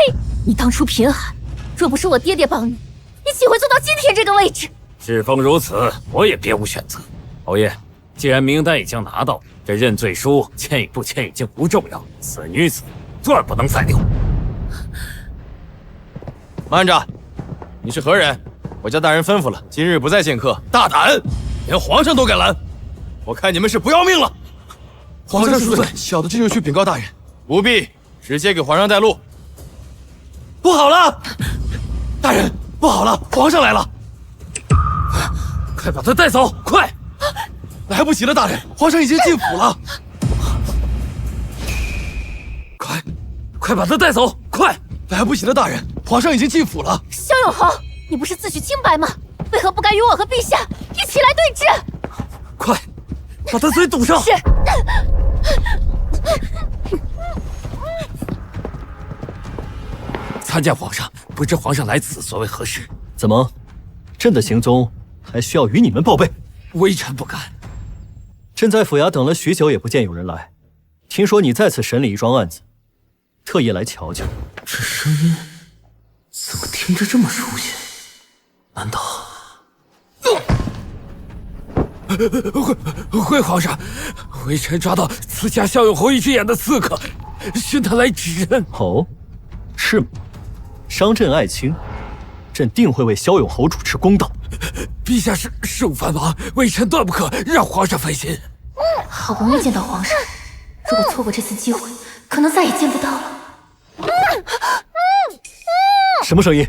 S4: 你当初贫寒，若不是我爹爹帮你，你岂会做到今天这个位置？
S1: 事奉如此，我也别无选择。侯爷，既然名单已经拿到，这认罪书签与不签已经不重要，此女子断不能再留。
S7: 慢着，你是何人？我家大人吩咐了，今日不再见客。大胆，连皇上都敢拦！我看你们是不要命了！皇上恕罪，小的这就去禀告大人。不必，直接给皇上带路。不好了，大人，不好了，皇上来了！
S1: 快把他带走，快！
S7: 来不及了，大人，皇上已经进府了。
S1: 快把他带走，快！
S7: 来不及了，大人，皇上已经进府了。
S4: 萧永侯，你不是自诩清白吗？为何不敢与我和陛下一起来对峙？
S1: 快，把他嘴堵上！
S4: 是。
S1: 参见皇上，不知皇上来此所为何事？
S2: 怎么，朕的行踪还需要与你们报备？
S1: 微臣不敢。
S2: 朕在府衙等了许久，也不见有人来。听说你在此审理一桩案子，特意来瞧瞧。
S1: 这声音怎么听着这么熟悉？难道……回皇上，微臣抓到刺瞎萧永侯一只眼的刺客，寻他来指认。
S2: 哦，是吗？伤朕爱卿，朕定会为萧永侯主持公道。
S8: 陛下是事务繁忙，微臣断不可让皇上分心。
S5: 好不容易见到皇上，如果错过这次机会，可能再也见不到了。
S2: 什么声音？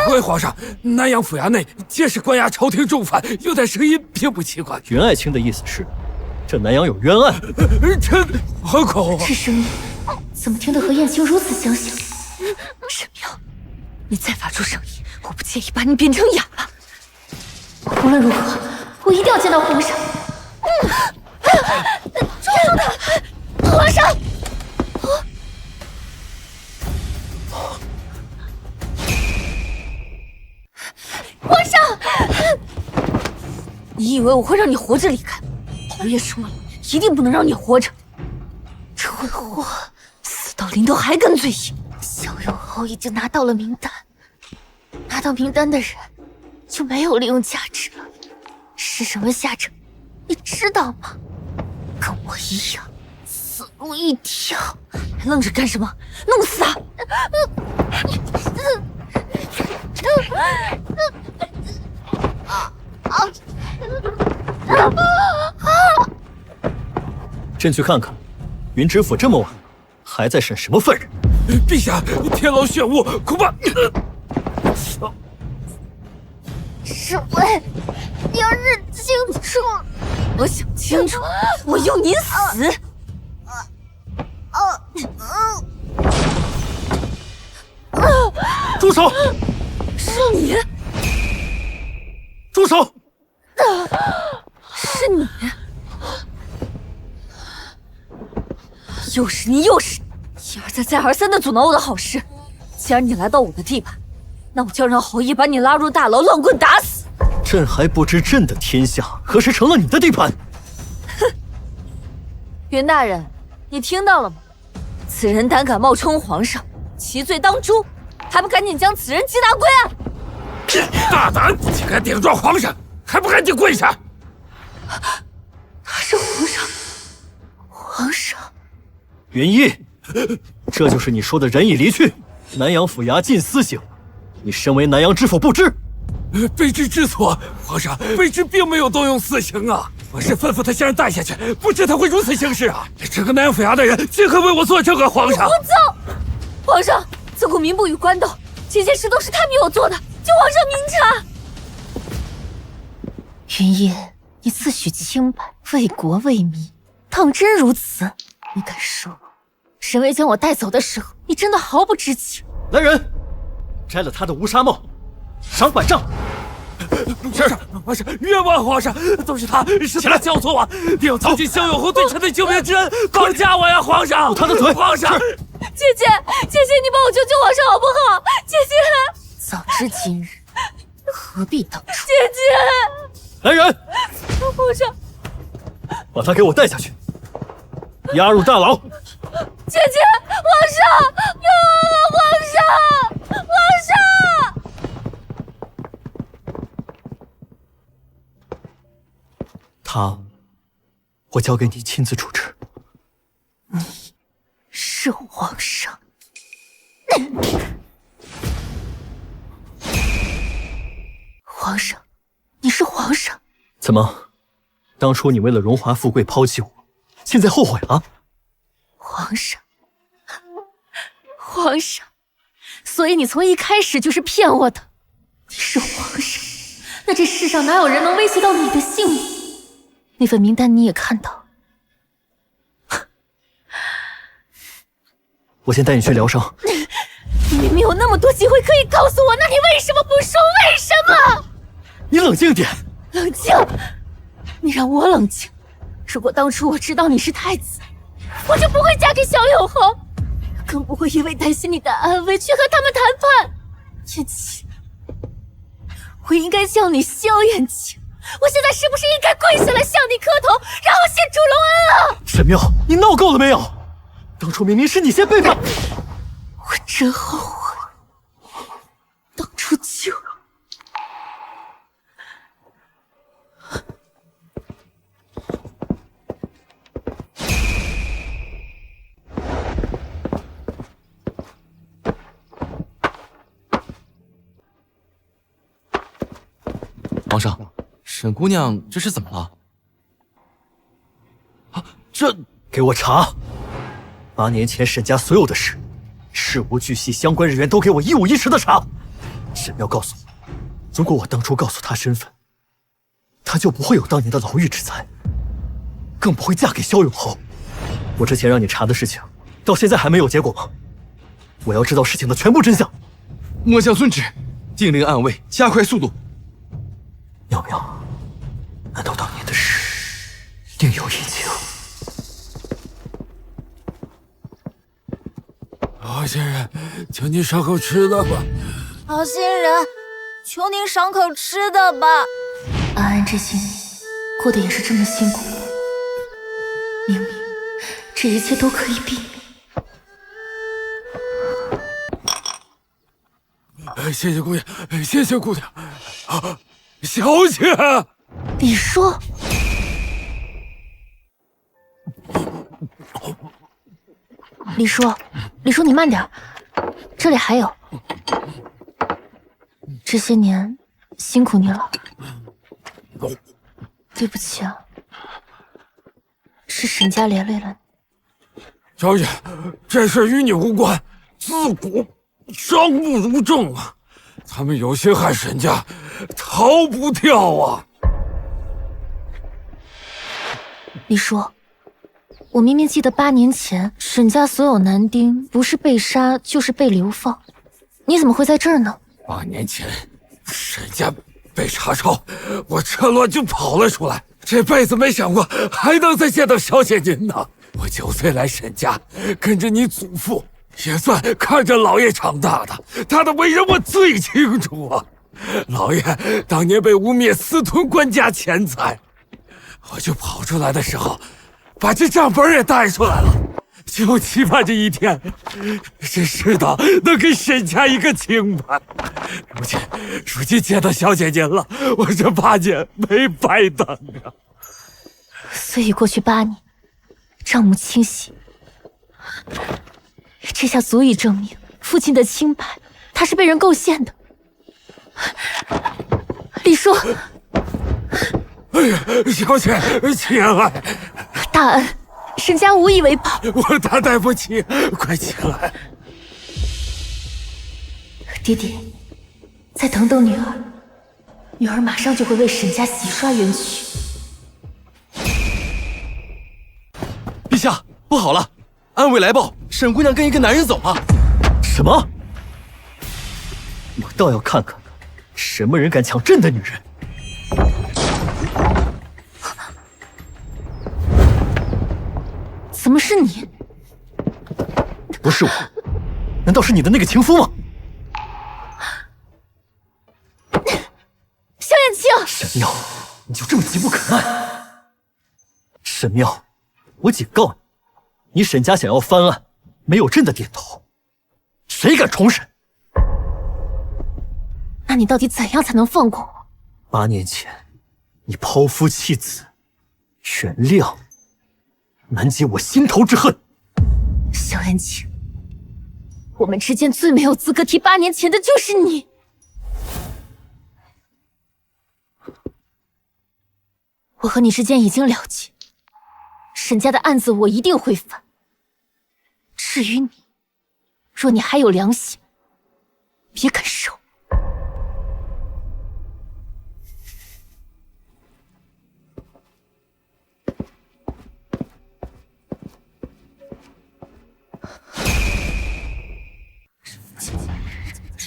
S8: 回皇上，南阳府衙内皆是关押朝廷重犯，有点声音并不奇怪。
S2: 袁爱卿的意思是，这南阳有冤案。
S8: 臣何口？
S5: 这声音怎么听得和燕青如此相像？
S4: 沈苗，你再发出声音，我不介意把你变成哑巴。
S5: 无论如何，我一定要见到皇上。
S4: 抓住他！皇上！皇上！你以为我会让你活着离开？侯爷说了，一定不能让你活着。蠢货，死到临头还敢嘴硬！
S5: 萧永侯已经拿到了名单，拿到名单的人就没有利用价值了。是什么下场，你知道吗？跟我一样，死路一条。
S4: 还愣着干什么？弄死他！
S2: 朕去看看，云知府这么晚了，还在审什么犯人？
S8: 陛下，天牢玄武，恐怕……
S5: 侍卫，你要认清楚！
S4: 我想清楚，我要你死！
S2: 住手！
S4: 是你！
S2: 住手！
S4: 是你！又是你，又是你，一而再再而三的阻挠我的好事。既然你来到我的地盘，那我就让侯爷把你拉入大牢，乱棍打死。
S2: 朕还不知朕的天下何时成了你的地盘。
S4: 哼！云大人，你听到了吗？此人胆敢冒充皇上，其罪当诛，还不赶紧将此人缉拿归案！
S8: 大胆，竟敢顶撞皇上，还不赶紧跪下！
S5: 他是皇上，皇上。
S2: 云逸，这就是你说的人已离去，南阳府衙禁私刑。你身为南阳知府不知？
S8: 卑职知错，皇上，卑职并没有动用私刑啊！我是吩咐他将人带下去，不知他会如此行事啊！整个南阳府衙的人竟肯为我做这个，皇上！
S4: 胡诌！皇上，自古民不与官斗，这件事都是他逼我做的，求皇上明察。
S5: 云烨，你自诩清白，为国为民，倘真如此，你敢说，沈巍将我带走的时候，你真的毫不知情？
S2: 来人，摘了他的乌纱帽，赏百丈。
S8: 皇上，冤枉皇上，都是他，是他教唆我，并有曹军萧永侯对臣的救命之恩，绑架我呀！皇上，
S2: 他的嘴！
S8: 皇上，
S4: 姐姐，你帮我救救皇上好不好？姐姐，
S5: 早知今日，何必当初？
S4: 姐姐，
S2: 来人，
S4: 皇上，
S2: 把他给我带下去，押入大牢。
S4: 姐姐，皇上，皇上！
S2: 他，我交给你亲自处置。
S5: 你是皇上，皇上，你是皇上？
S2: 怎么，当初你为了荣华富贵抛弃我，现在后悔了？
S5: 皇上，皇上，所以你从一开始就是骗我的。你是皇上，那这世上哪有人能威胁到你的性命？那份名单你也看到了。
S2: 我先带你去疗伤。
S4: 你明明有那么多机会可以告诉我，那你为什么不说？为什么？
S2: 你冷静点。
S4: 冷静？你让我冷静？如果当初我知道你是太子，我就不会嫁给萧永侯，更不会因为担心你的安危去和他们谈判。燕青，我应该叫你萧燕青。我现在是不是应该跪下来向你磕头，然后谢主隆恩啊？
S2: 沈妙，你闹够了没有？当初明明是你先背叛
S4: 我，真后悔，当初就……
S7: 皇上，沈姑娘这是怎么了？啊，这
S2: 给我查！8年前沈家所有的事，事无巨细，相关人员都给我一五一十的查。沈妙告诉我，如果我当初告诉她身份，她就不会有当年的牢狱之灾，更不会嫁给萧永侯。我之前让你查的事情，到现在还没有结果吗？我要知道事情的全部真相。
S7: 末将遵旨，定令暗卫加快速度。
S2: 妙妙，难道当年的事另有隐情？
S8: 好心人，求您赏口吃的吧。
S6: 好心人，求您赏口吃的吧。
S5: 安安这些年过得也是这么辛苦，明明这一切都可以避免。
S8: 谢谢姑娘，谢谢姑娘。啊，小姐，
S5: 李叔，李叔，你慢点，这里还有。这些年辛苦你了，对不起啊，是沈家连累了你。
S8: 小姐，这事与你无关，自古商不如正啊，他们有心害沈家，逃不掉啊。
S5: 李叔，我明明记得8年前沈家所有男丁不是被杀就是被流放，你怎么会在这儿呢
S8: ？8年前，沈家被查抄，我趁乱就跑了出来。这辈子没想过还能再见到小姐您呢。我9岁来沈家，跟着你祖父，也算看着老爷长大的。他的为人我最清楚啊。老爷当年被污蔑私吞官家钱财，我就跑出来的时候，把这账本也带出来了。就期盼着一天，这世道能给沈家一个清白。如今见到小姐姐了，我这8年没白等啊。
S5: 所以过去8年，账目清晰，这下足以证明父亲的清白，他是被人构陷的。李叔，
S8: 哎呀，小姐，起来！
S5: 大恩，沈家无以为报。
S8: 我担待不起，快起来！
S5: 爹爹，再等等女儿，女儿马上就会为沈家洗刷冤屈。
S7: 陛下，不好了！安卫来报，沈姑娘跟一个男人走了。
S2: 什么？我倒要看看，什么人敢抢朕的女人！
S5: 怎么是你？
S2: 不是我，难道是你的那个情夫吗？
S5: 萧燕青，
S2: 沈妙，你就这么急不可耐？沈妙，我警告你，你沈家想要翻案，没有朕的点头，谁敢重审？
S5: 那你到底怎样才能放过我？
S2: 8年前，你抛夫弃子，原谅难解我心头之恨。
S5: 萧燕青，我们之间最没有资格提8年前的就是你。我和你之间已经了结，沈家的案子我一定会翻。至于你，若你还有良心，别肯收。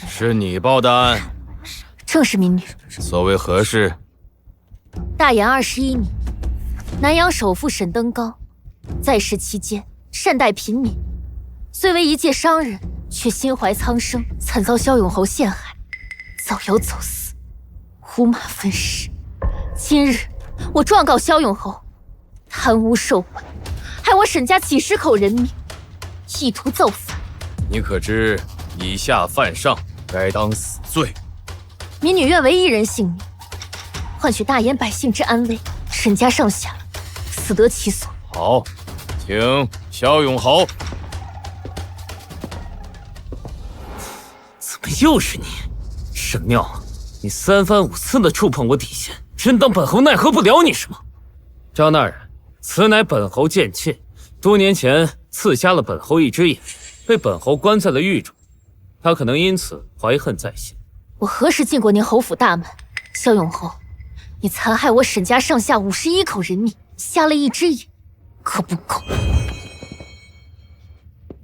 S9: 是你报的案？
S5: 正是民女。
S9: 所谓何事？
S5: 大延21年，南阳首富沈登高在世期间善待贫民，虽为一介商人，却心怀苍生，惨遭萧永侯陷害，造谣走私，胡马分尸。今日我状告萧永侯贪污受贿，害我沈家几10口人命，意图造反。
S9: 你可知以下犯上，该当死罪。
S5: 民女愿为一人性命，换取大燕百姓之安危，沈家上下死得其所。
S9: 好，请萧永侯。
S1: 怎么又是你，沈妙？你三番五次的触碰我底线，真当本侯奈何不了你是吗？张大人，此乃本侯贱妾，多年前刺瞎了本侯一只眼，被本侯关在了狱中，他可能因此怀恨在心。
S4: 我何时进过您侯府大门？萧永侯，你残害我沈家上下51口人命，瞎了一只眼，可不够？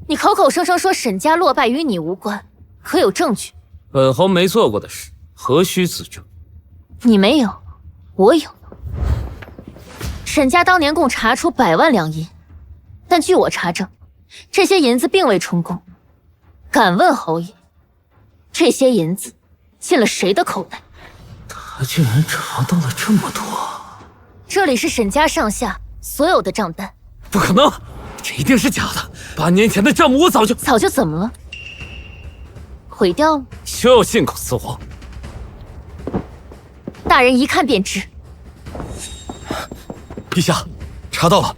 S4: 你口口声声说沈家落败与你无关，可有证据？
S1: 本侯没做过的事，何须自证？
S4: 你没有，我有。沈家当年共查出100万两银，但据我查证，这些银子并未充公。敢问侯爷，这些银子进了谁的口袋？
S1: 他竟然查到了这么多！
S4: 这里是沈家上下所有的账单。
S1: 不可能，这一定是假的。8年前的账目我早就
S4: 怎么了？毁掉了？
S1: 休要信口雌黄！
S4: 大人一看便知。
S7: 陛下，查到了，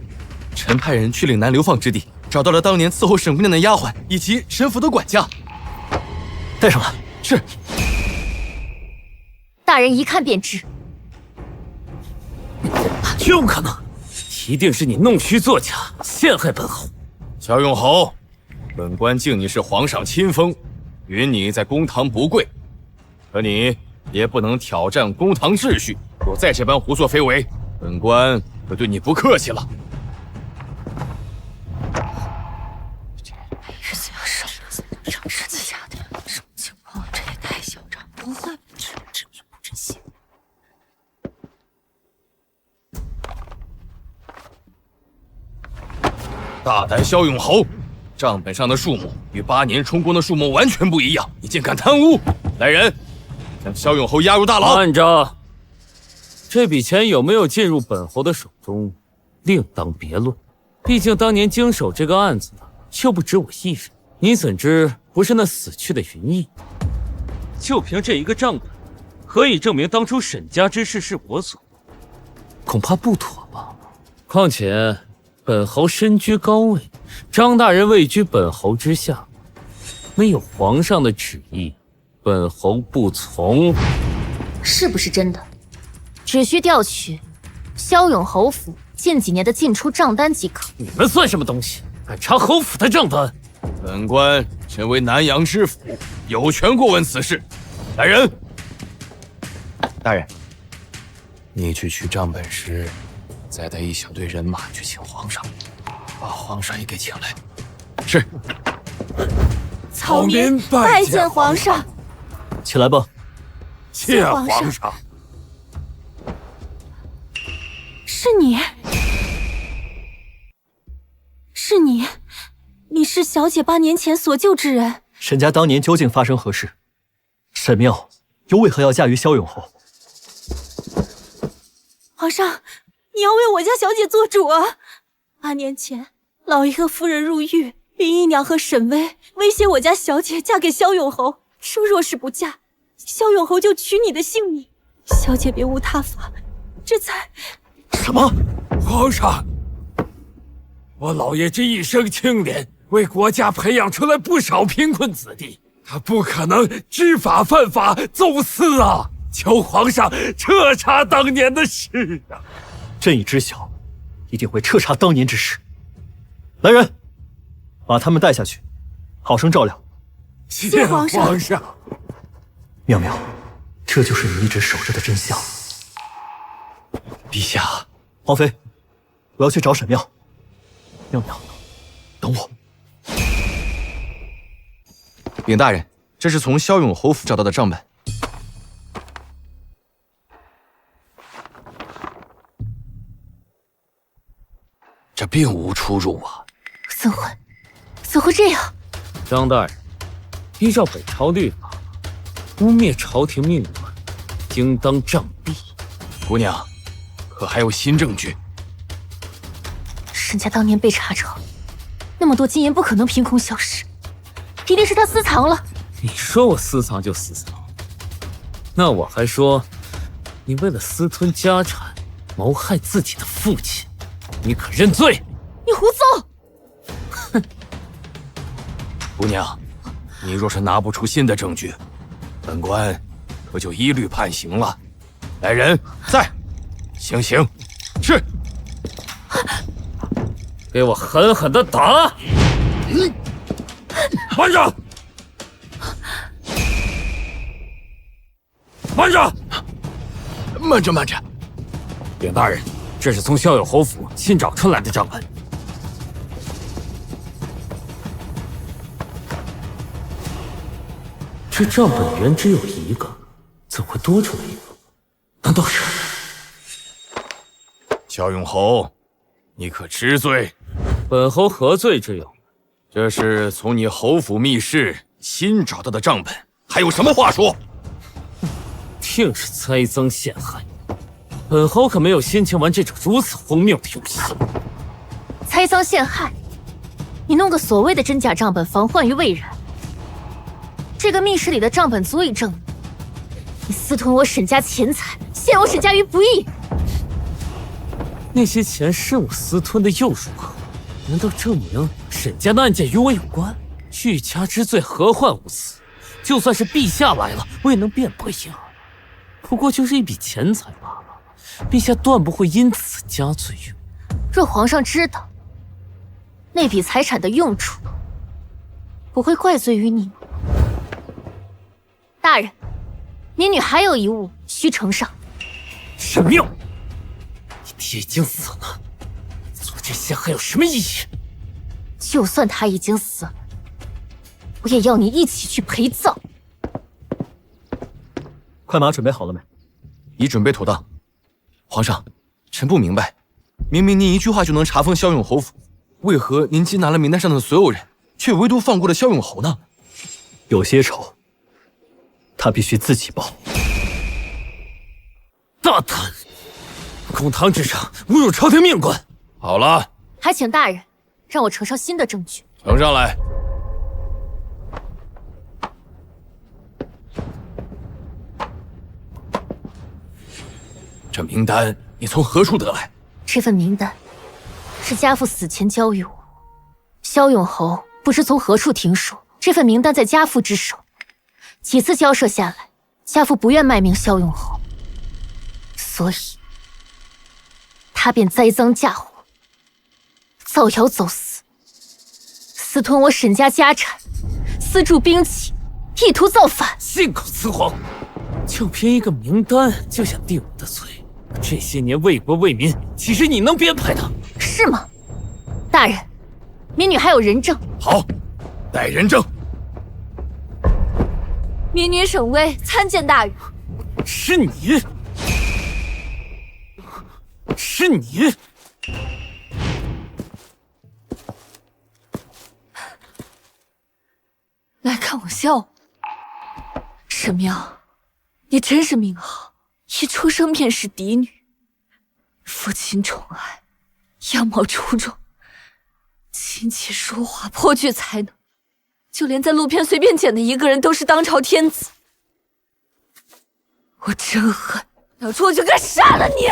S7: 臣派人去岭南流放之地，找到了当年伺候沈姑娘的丫鬟以及沈府的管家。
S2: 带上来。
S7: 是。
S4: 大人一看便知。
S1: 绝不可能，一定是你弄虚作假，陷害本侯。
S9: 萧永侯，本官敬你是皇上亲封，允你在公堂不跪，可你也不能挑战公堂秩序。若再这般胡作非为，本官会对你不客气了。
S5: 日子要少了，上世子下的什么情况？这也太嚣张，不会知不珍惜。
S9: 大胆萧永侯，账本上的数目与8年充公的数目完全不一样，你竟敢贪污！来人，将萧永侯押入大牢。
S1: 慢着，这笔钱有没有进入本侯的手中，另当别论。毕竟当年经手这个案子的又不止我一人，你怎知不是那死去的云逸？就凭这一个账本，何以证明当初沈家之事是我所为？恐怕不妥吧。况且本侯身居高位，张大人位居本侯之下，没有皇上的旨意，本侯不从。
S4: 是不是真的？只需调取萧永侯府近几年的进出账单即可。
S1: 你们算什么东西？敢查侯府的账单？
S9: 本官身为南阳知府，有权过问此事。来人！
S7: 大人，你去取账本时，再带一小队人马去请皇上，把皇上也给请来。
S9: 是。
S5: 草民拜见皇上。
S2: 起来吧。
S8: 谢皇上。
S5: 是你，是你，你是小姐8年前所救之人。
S2: 沈家当年究竟发生何事？沈妙又为何要嫁于萧永侯？
S5: 皇上，你要为我家小姐做主啊！8年前，老爷和夫人入狱，林姨娘和沈薇威胁我家小姐嫁给萧永侯，说若是不嫁，萧永侯就取你的性命。小姐别无他法，这才……
S2: 什么？
S8: 皇上，我老爷这一生清廉，为国家培养出来不少贫困子弟，他不可能知法犯法走私啊！求皇上彻查当年的事啊！
S2: 朕已知晓，一定会彻查当年之事。来人，把他们带下去，好生照料。
S8: 谢皇上。
S2: 妙妙，这就是你一直守着的真相。
S7: 陛下，
S2: 皇妃，我要去找沈妙。妙妙，等我。
S7: 禀大人，这是从萧永侯府找到的账本。
S9: 这并无出入啊！
S4: 怎会这样？
S1: 张大人，依照北朝律法，污蔑朝廷命官，应当杖毙。
S9: 姑娘，可还有新证据？
S4: 沈家当年被查抄，那么多金银不可能凭空消失，一定是他私藏了。
S1: 你说我私藏就私藏，那我还说你为了私吞家产，谋害自己的父亲，你可认罪？
S4: 你胡诌！
S9: 哼！姑娘，你若是拿不出新的证据，本官可就一律判刑了。来人，在，行刑，是。
S1: 给我狠狠的打！
S8: 慢着！慢着！
S7: 慢着，慢着！
S1: 禀大人，这是从萧友侯府新找出来的账本。这账本原只有一个，怎会多出来一个？难道是？
S9: 萧永侯，你可知罪？
S1: 本侯何罪之有？
S9: 这是从你侯府密室新找到的账本，还有什么话说？
S1: 定是栽赃陷害。本侯可没有心情玩这种如此荒谬的游戏。
S4: 栽赃陷害？你弄个所谓的真假账本防患于未然。这个密室里的账本足以证明你私吞我沈家钱财，陷我沈家于不义。
S1: 那些钱是我私吞的又如何？难道证明沈家的案件与我有关？欲加之罪，何患无辞？就算是陛下来了，我也能辩驳一二。不过就是一笔钱财罢了，陛下断不会因此加罪于我。
S4: 若皇上知道那笔财产的用处，不会怪罪于你吗？大人，民女还有一物需呈上。
S1: 沈妙，你爹已经死了，做这些还有什么意义？
S4: 就算他已经死了，我也要你一起去陪葬。
S2: 快马准备好了没？
S7: 已准备妥当。皇上，臣不明白，明明您一句话就能查封萧永侯府，为何您缉拿了名单上的所有人，却唯独放过了萧永侯呢？
S2: 有些仇，他必须自己报。
S1: 大胆！公堂之上侮辱朝廷命官！
S9: 好了，
S4: 还请大人让我呈上新的证据。
S9: 呈上来。这名单你从何处得来？
S4: 这份名单是家父死前交予我。萧永侯不知从何处听说这份名单在家父之手，几次交涉下来，家父不愿卖命萧永侯，所以他便栽赃嫁祸，造谣走私，私吞我沈家家产，私铸兵器，意图造反。
S1: 信口雌黄！就凭一个名单就想定我的罪？这些年为国为民，岂是你能编排的？
S4: 是吗？大人，民女还有人证。
S9: 好，带人证。
S3: 民女沈巍参见大人。
S1: 是你？是你？
S3: 来看我笑。沈妙，你真是命好，一出生便是嫡女，父亲宠爱，样貌出众，琴棋书画颇具才能，就连在路边随便捡的一个人都是当朝天子。我真恨，当初我就该杀了你！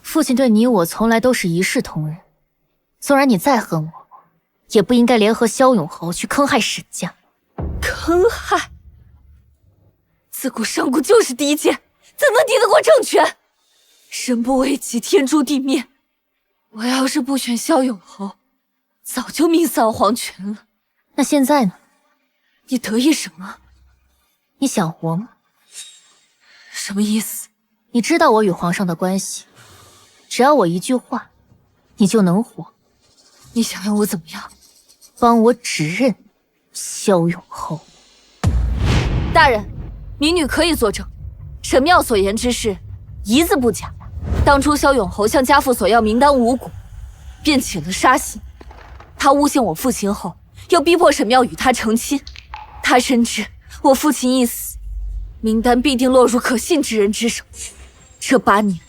S4: 父亲对你我从来都是一视同仁，纵然你再恨我，也不应该联合萧永侯去坑害沈家。
S3: 坑害？自古上古就是敌贱，怎能敌得过政权？人不为己，天诛地灭。我要是不选萧永侯，早就命丧黄泉了。
S4: 那现在呢？
S3: 你得意什么？
S4: 你想活吗？
S3: 什么意思？
S4: 你知道我与皇上的关系，只要我一句话，你就能活。
S3: 你想要我怎么样？
S4: 帮我指认萧永侯。
S3: 大人，民女可以作证，沈妙所言之事一字不假。当初萧永侯向家父索要名单无果，便起了杀心。他诬陷我父亲后，又逼迫沈妙与他成亲。他深知我父亲一死，名单必定落入可信之人之手。这8年，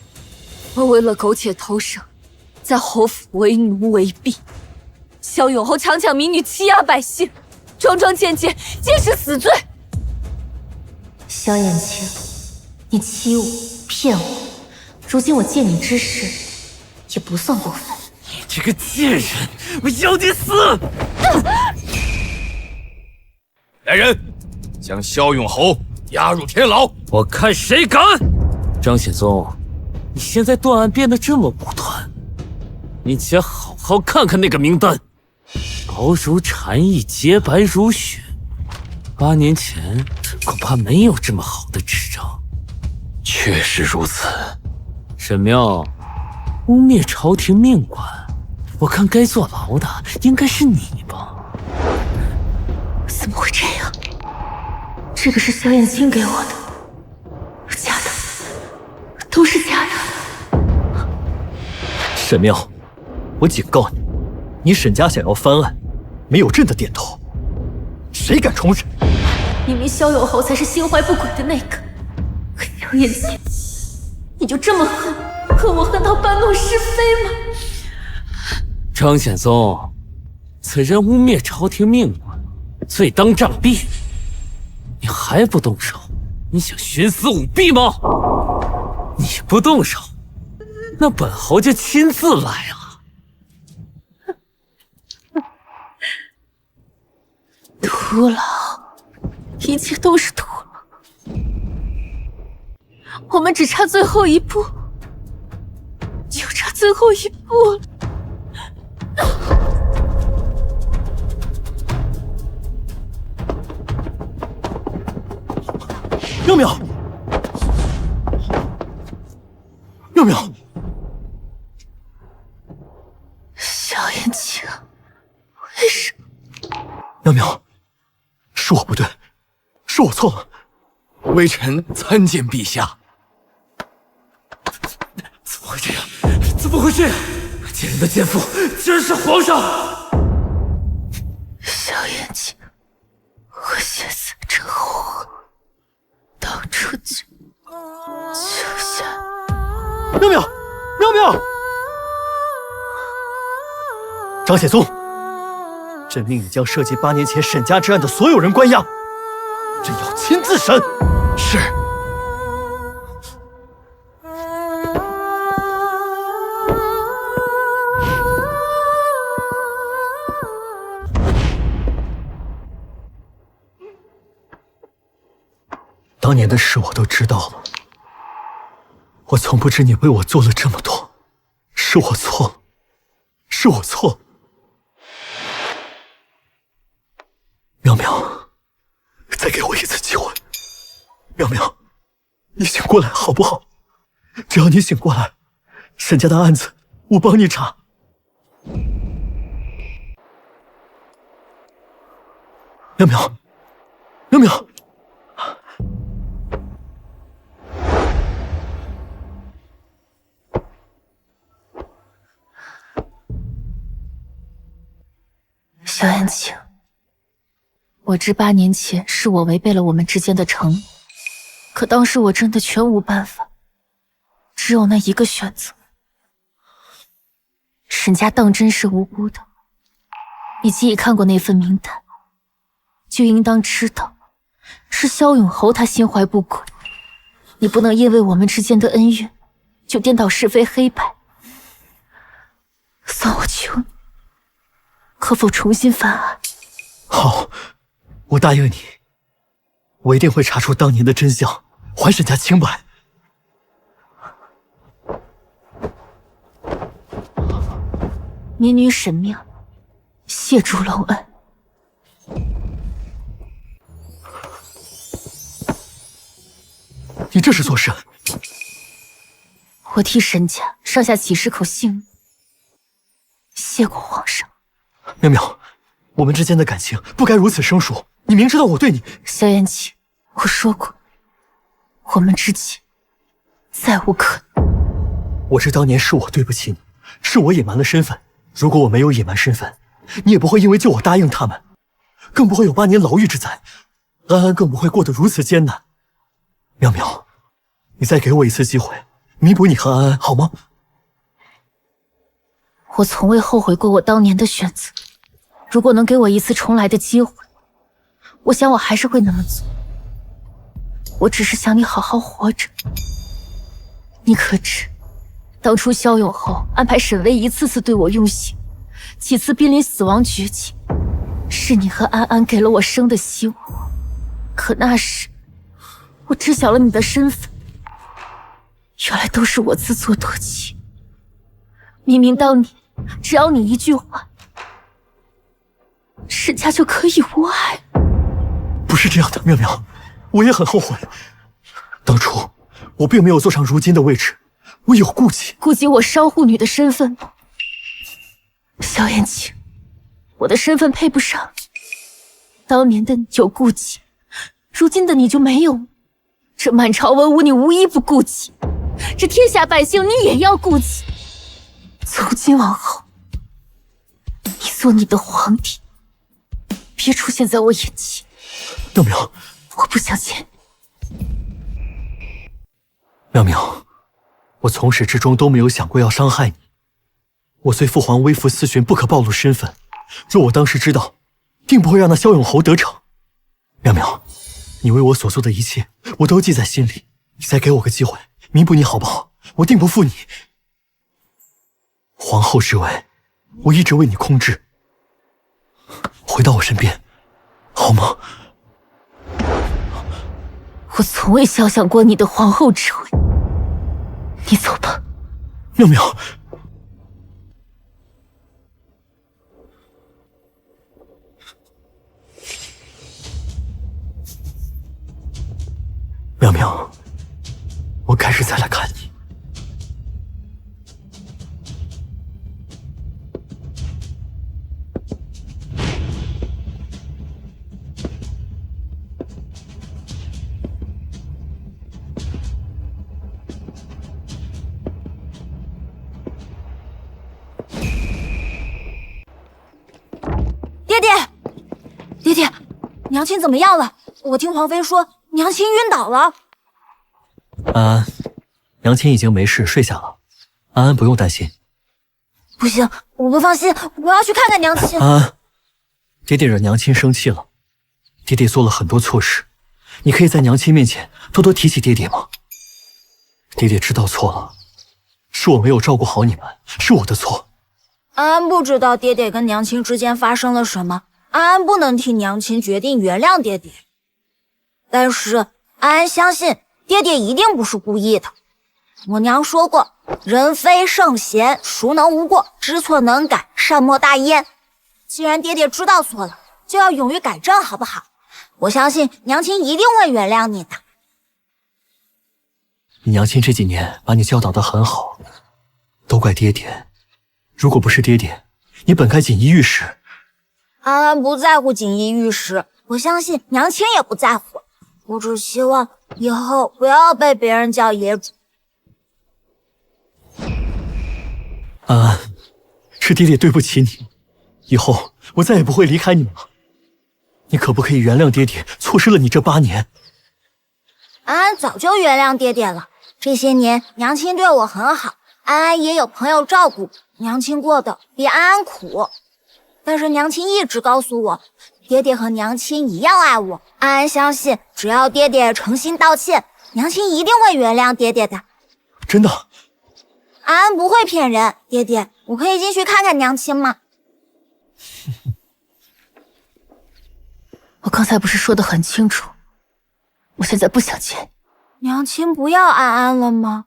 S3: 我为了苟且偷生，在侯府为奴为婢。萧永侯强抢民女，欺压百姓，桩桩件件皆是死罪。
S4: 萧燕青，你欺我骗我，如今我见你之时，也不算过分。
S1: 你这个贱人，我要你死！
S9: 来人，将萧永侯押入天牢。
S1: 我看谁敢！张显宗，你现在断案变得这么武断，你且好好看看那个名单，薄如蝉翼，洁白如雪。8年前恐怕没有这么好的纸张。
S7: 确实如此。
S1: 沈妙，污蔑朝廷命官，我看该坐牢的应该是你吧？
S5: 怎么会这样？这个是萧燕青给我的，假的，都是假的。
S2: 沈妙，我警告你，你沈家想要翻案，没有朕的点头，谁敢重审？
S5: 明明萧永侯才是心怀不轨的那个，可萧燕青，你就这么恨我恨到搬弄是非吗？
S1: 张显宗，此人污蔑朝廷命官，罪当杖毙。你还不动手？你想徇私舞弊吗？你不动手，那本侯就亲自来啊！
S5: 徒劳，一切都是徒劳。我们只差最后一步，就差最后一步了。
S2: 妙妙，妙妙，
S5: 萧燕青，为什么？
S2: 妙妙，是我不对，是我错了。
S7: 微臣参见陛下。
S1: 怎么会这样？怎么会这样？奸人的奸夫竟然是皇上！
S5: 萧燕青，我现在真后悔，当初就下。
S2: 妙妙，妙妙，张显宗，朕命你将涉及8年前沈家之案的所有人关押，朕要亲自审。
S7: 是。
S2: 当年的事我都知道了，我从不知你为我做了这么多，是我错了，是我错了。妙妙，再给我一次机会。妙妙，你醒过来好不好？只要你醒过来，沈家的案子我帮你查。妙妙，妙妙。
S5: 萧燕青，我知8年前是我违背了我们之间的承诺，可当时我真的全无办法，只有那一个选择。沈家当真是无辜的，你既已看过那份名单，就应当知道是萧永侯他心怀不轨，你不能因为我们之间的恩怨就颠倒是非黑白。算我求你，可否重新翻案？
S2: 好，我答应你，我一定会查出当年的真相，还沈家清白。
S5: 民女沈妙，谢主隆恩。
S2: 你这是做甚？
S5: 我替沈家上下几十口性命，谢过皇上。
S2: 妙妙，我们之间的感情不该如此生疏。你明知道我对你……
S5: 萧燕青，我说过，我们之间再无可能。
S2: 我知当年是我对不起你，是我隐瞒了身份。如果我没有隐瞒身份，你也不会因为救我答应他们，更不会有8年牢狱之灾，安安更不会过得如此艰难。妙妙，你再给我一次机会，弥补你和安安，好吗？
S5: 我从未后悔过我当年的选择，如果能给我一次重来的机会，我想我还是会那么做。我只是想你好好活着。你可知，当初萧永侯安排沈巍一次次对我用刑，几次濒临死亡绝境，是你和安安给了我生的希望。
S4: 可那时我知晓了你的身份，原来都是我自作多情。明明当年只要你一句话，沈家就可以无碍。
S2: 不是这样的，妙妙，我也很后悔。当初我并没有坐上如今的位置，我有顾忌。
S4: 顾及我商户女的身份吗？萧燕青，我的身份配不上你。当年的你有顾忌，如今的你就没有。这满朝文武你无一不顾忌，这天下百姓你也要顾忌。从今往后，你做你的皇帝，别出现在我眼前。
S2: 妙妙，
S4: 我不想见你。
S2: 妙妙，我从始至终都没有想过要伤害你。我随父皇微服私巡，不可暴露身份。若我当时知道，定不会让那萧永侯得逞。妙妙，你为我所做的一切，我都记在心里。你再给我个机会，弥补你好不好？我定不负你。皇后之位，我一直为你空置。回到我身边，好吗？
S4: 我从未想象过你的皇后之位。你走吧。
S2: 妙妙。妙妙，我改日再来看你。
S6: 爹爹，娘亲怎么样了？我听皇妃说娘亲晕倒了。
S2: 安安，娘亲已经没事，睡下了。安安不用担心。
S6: 不行，我不放心，我要去看看娘亲。
S2: 安安，爹爹惹娘亲生气了。爹爹做了很多错事，你可以在娘亲面前多多提起爹爹吗？爹爹知道错了，是我没有照顾好你们，是我的错。
S6: 安安不知道爹爹跟娘亲之间发生了什么，安安不能替娘亲决定原谅爹爹。但是安安相信爹爹一定不是故意的。我娘说过，人非圣贤，孰能无过？知错能改，善莫大焉。既然爹爹知道错了，就要勇于改正，好不好？我相信娘亲一定会原谅你的。
S2: 你娘亲这几年把你教导得很好，都怪爹爹。如果不是爹爹，你本该锦衣玉食。
S6: 安安不在乎锦衣玉食，我相信娘亲也不在乎。我只希望以后不要被别人叫野主。
S2: 安安，是爹爹对不起你，以后我再也不会离开你了。你可不可以原谅爹爹错失了你这8年？
S6: 安安早就原谅爹爹了，这些年娘亲对我很好，安安也有朋友照顾，娘亲过得比安安苦。但是娘亲一直告诉我，爹爹和娘亲一样爱我。安安相信，只要爹爹诚心道歉，娘亲一定会原谅爹爹的。
S2: 真的？
S6: 安安不会骗人。爹爹，我可以进去看看娘亲吗？
S4: 我刚才不是说得很清楚，我现在不想见。
S6: 娘亲不要安安了吗？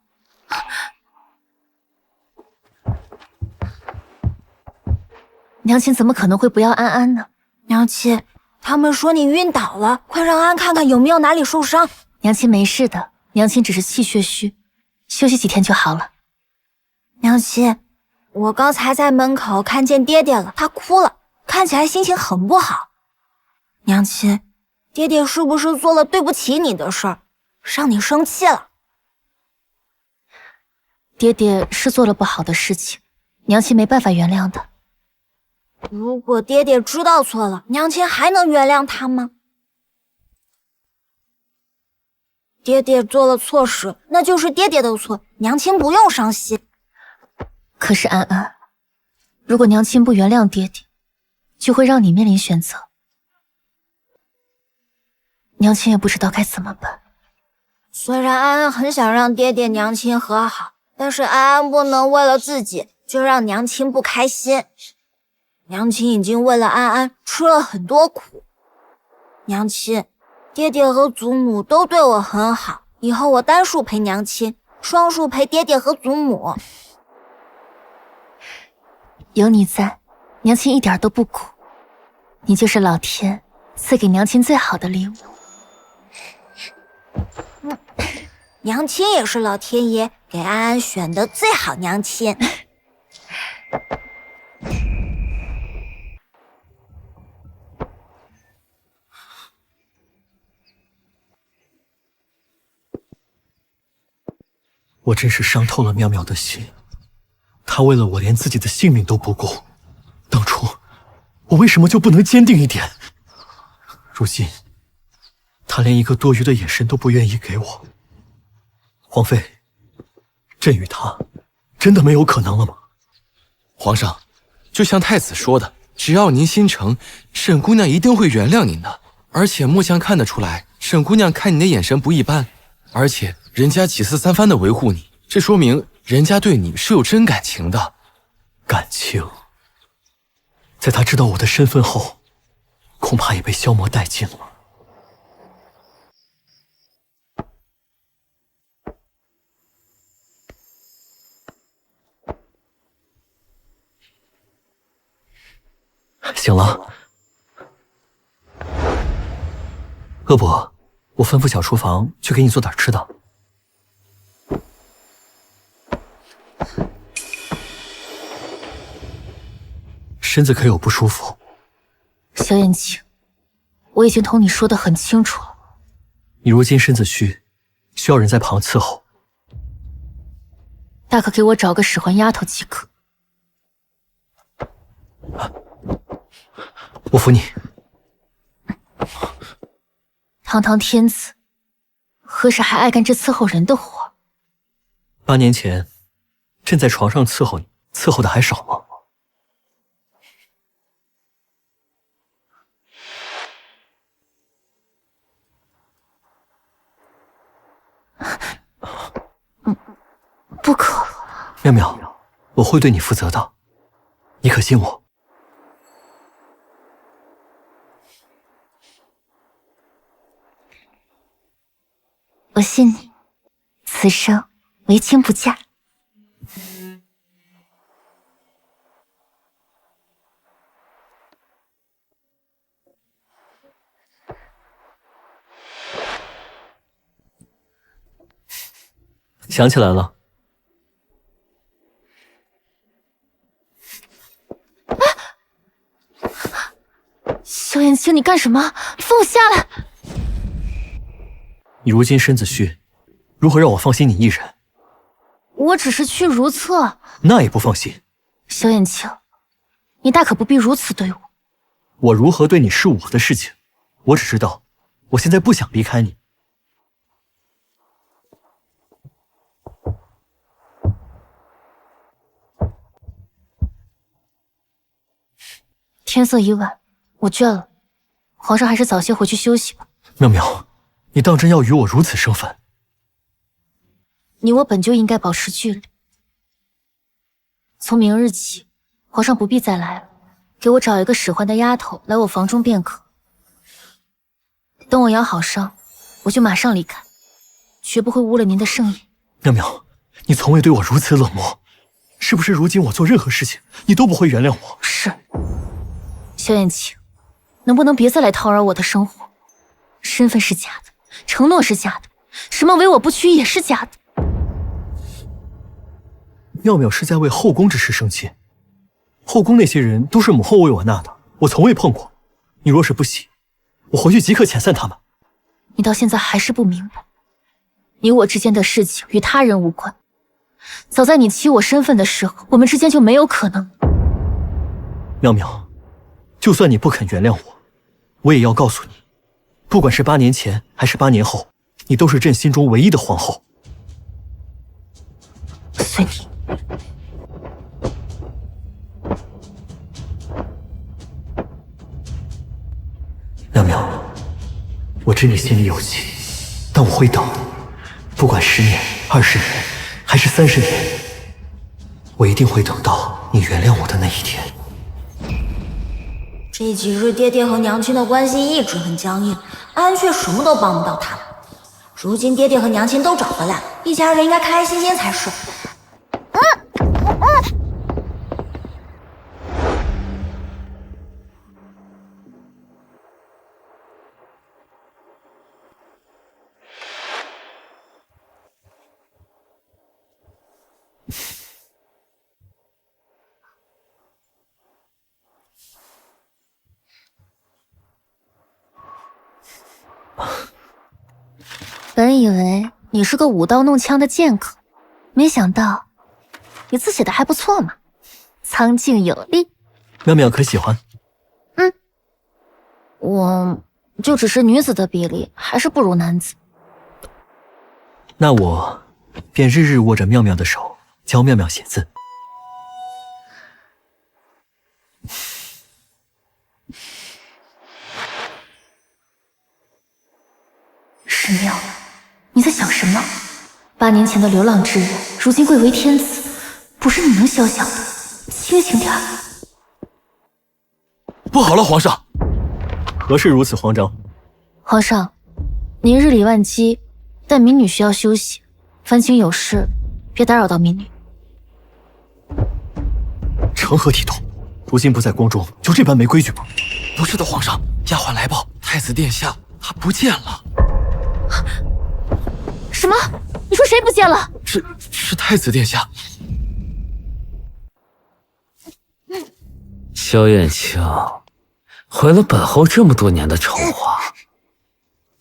S4: 娘亲怎么可能会不要安安呢？
S6: 娘亲，他们说你晕倒了，快让安安看看有没有哪里受伤。
S4: 娘亲没事的，娘亲只是气血虚，休息几天就好了。
S6: 娘亲，我刚才在门口看见爹爹了，他哭了，看起来心情很不好。娘亲，爹爹是不是做了对不起你的事儿，让你生气了？
S4: 爹爹是做了不好的事情，娘亲没办法原谅的。
S6: 如果爹爹知道错了，娘亲还能原谅他吗？爹爹做了错事，那就是爹爹的错，娘亲不用伤心。
S4: 可是安安，如果娘亲不原谅爹爹，就会让你面临选择。娘亲也不知道该怎么办。
S6: 虽然安安很想让爹爹娘亲和好，但是安安不能为了自己就让娘亲不开心。娘亲已经为了安安吃了很多苦。娘亲，爹爹和祖母都对我很好，以后我单数陪娘亲，双数陪爹爹和祖母。
S4: 有你在，娘亲一点都不苦。你就是老天赐给娘亲最好的礼物。
S6: 娘亲也是老天爷给安安选的最好娘亲。
S2: 我真是伤透了妙妙的心，她为了我连自己的性命都不顾。当初我为什么就不能坚定一点？如今她连一个多余的眼神都不愿意给我。皇妃，朕与她真的没有可能了吗？
S7: 皇上，就像太子说的，只要您心诚，沈姑娘一定会原谅您的。而且木匠看得出来，沈姑娘看你的眼神不一般，而且人家几次三番的维护你，这说明人家对你是有真感情的。
S2: 感情，在她知道我的身份后，恐怕也被消磨殆尽了。醒了，恶伯，我吩咐小厨房去给你做点吃的。身子可有不舒服？
S4: 萧燕青，我已经同你说得很清楚了。
S2: 你如今身子虚，需要人在旁伺候。
S4: 大可给我找个使唤丫头即可。
S2: 我扶你。
S4: 堂堂天子，何时还爱干这伺候人的活
S2: ？8年前，朕在床上伺候你，伺候的还少吗？
S4: 不可。
S2: 妙妙，我会对你负责的，你可信我？
S4: 我信你，此生唯亲不嫁。
S2: 想起来了。
S4: 萧燕青，你干什么？放我下来！
S2: 你如今身子虚，如何让我放心你一人？
S4: 我只是去如厕，
S2: 那也不放心。
S4: 萧燕青，你大可不必如此对我。
S2: 我如何对你是我的事情，我只知道，我现在不想离开你。
S4: 天色已晚，我倦了，皇上还是早些回去休息吧。
S2: 妙妙，你当真要与我如此生分？
S4: 你我本就应该保持距离。从明日起，皇上不必再来了，给我找一个使唤的丫头来我房中便可。等我养好伤，我就马上离开，绝不会污了您的盛宴。
S2: 妙妙，你从未对我如此冷漠，是不是如今我做任何事情，你都不会原谅我？
S4: 是。萧燕青，能不能别再来叨扰我的生活？身份是假的，承诺是假的，什么唯我不娶也是假的。
S2: 妙妙是在为后宫之事生气，后宫那些人都是母后为我纳的，我从未碰过。你若是不喜，我回去即刻遣散他们。
S4: 你到现在还是不明白，你我之间的事情与他人无关。早在你欺我身份的时候，我们之间就没有可能。
S2: 妙妙，就算你不肯原谅我，我也要告诉你，不管是8年前还是8年后，你都是朕心中唯一的皇后。
S4: 随你。
S2: 妙妙，我知你心里有气，但我会等，不管10年、20年，还是30年，我一定会等到你原谅我的那一天。
S6: 这几日爹爹和娘亲的关系一直很僵硬，安却什么都帮不到他们。如今爹爹和娘亲都找回来，一家人应该开开心心才是。
S4: 本以为你是个舞刀弄枪的剑客，没想到你字写的还不错嘛，苍劲有力。
S2: 妙妙可喜欢？
S4: 我就只是女子的比例还是不如男子。
S2: 那我便日日握着妙妙的手，教妙妙写字。
S4: 神妙，你在想什么？8年前的流浪之人，如今贵为天子，不是你能肖想的。清醒点儿。
S7: 不好了，皇上！
S2: 何事如此慌张？
S4: 皇上，您日理万机，但民女需要休息，烦请有事别打扰到民女。
S2: 成何体统？如今不在宫中，就这般没规矩吗？
S7: 不是的，皇上，丫鬟来报，太子殿下他不见了。
S4: 什么？你说谁不见了？
S7: 是太子殿下。
S1: 萧燕青，毁了本侯这么多年的筹划，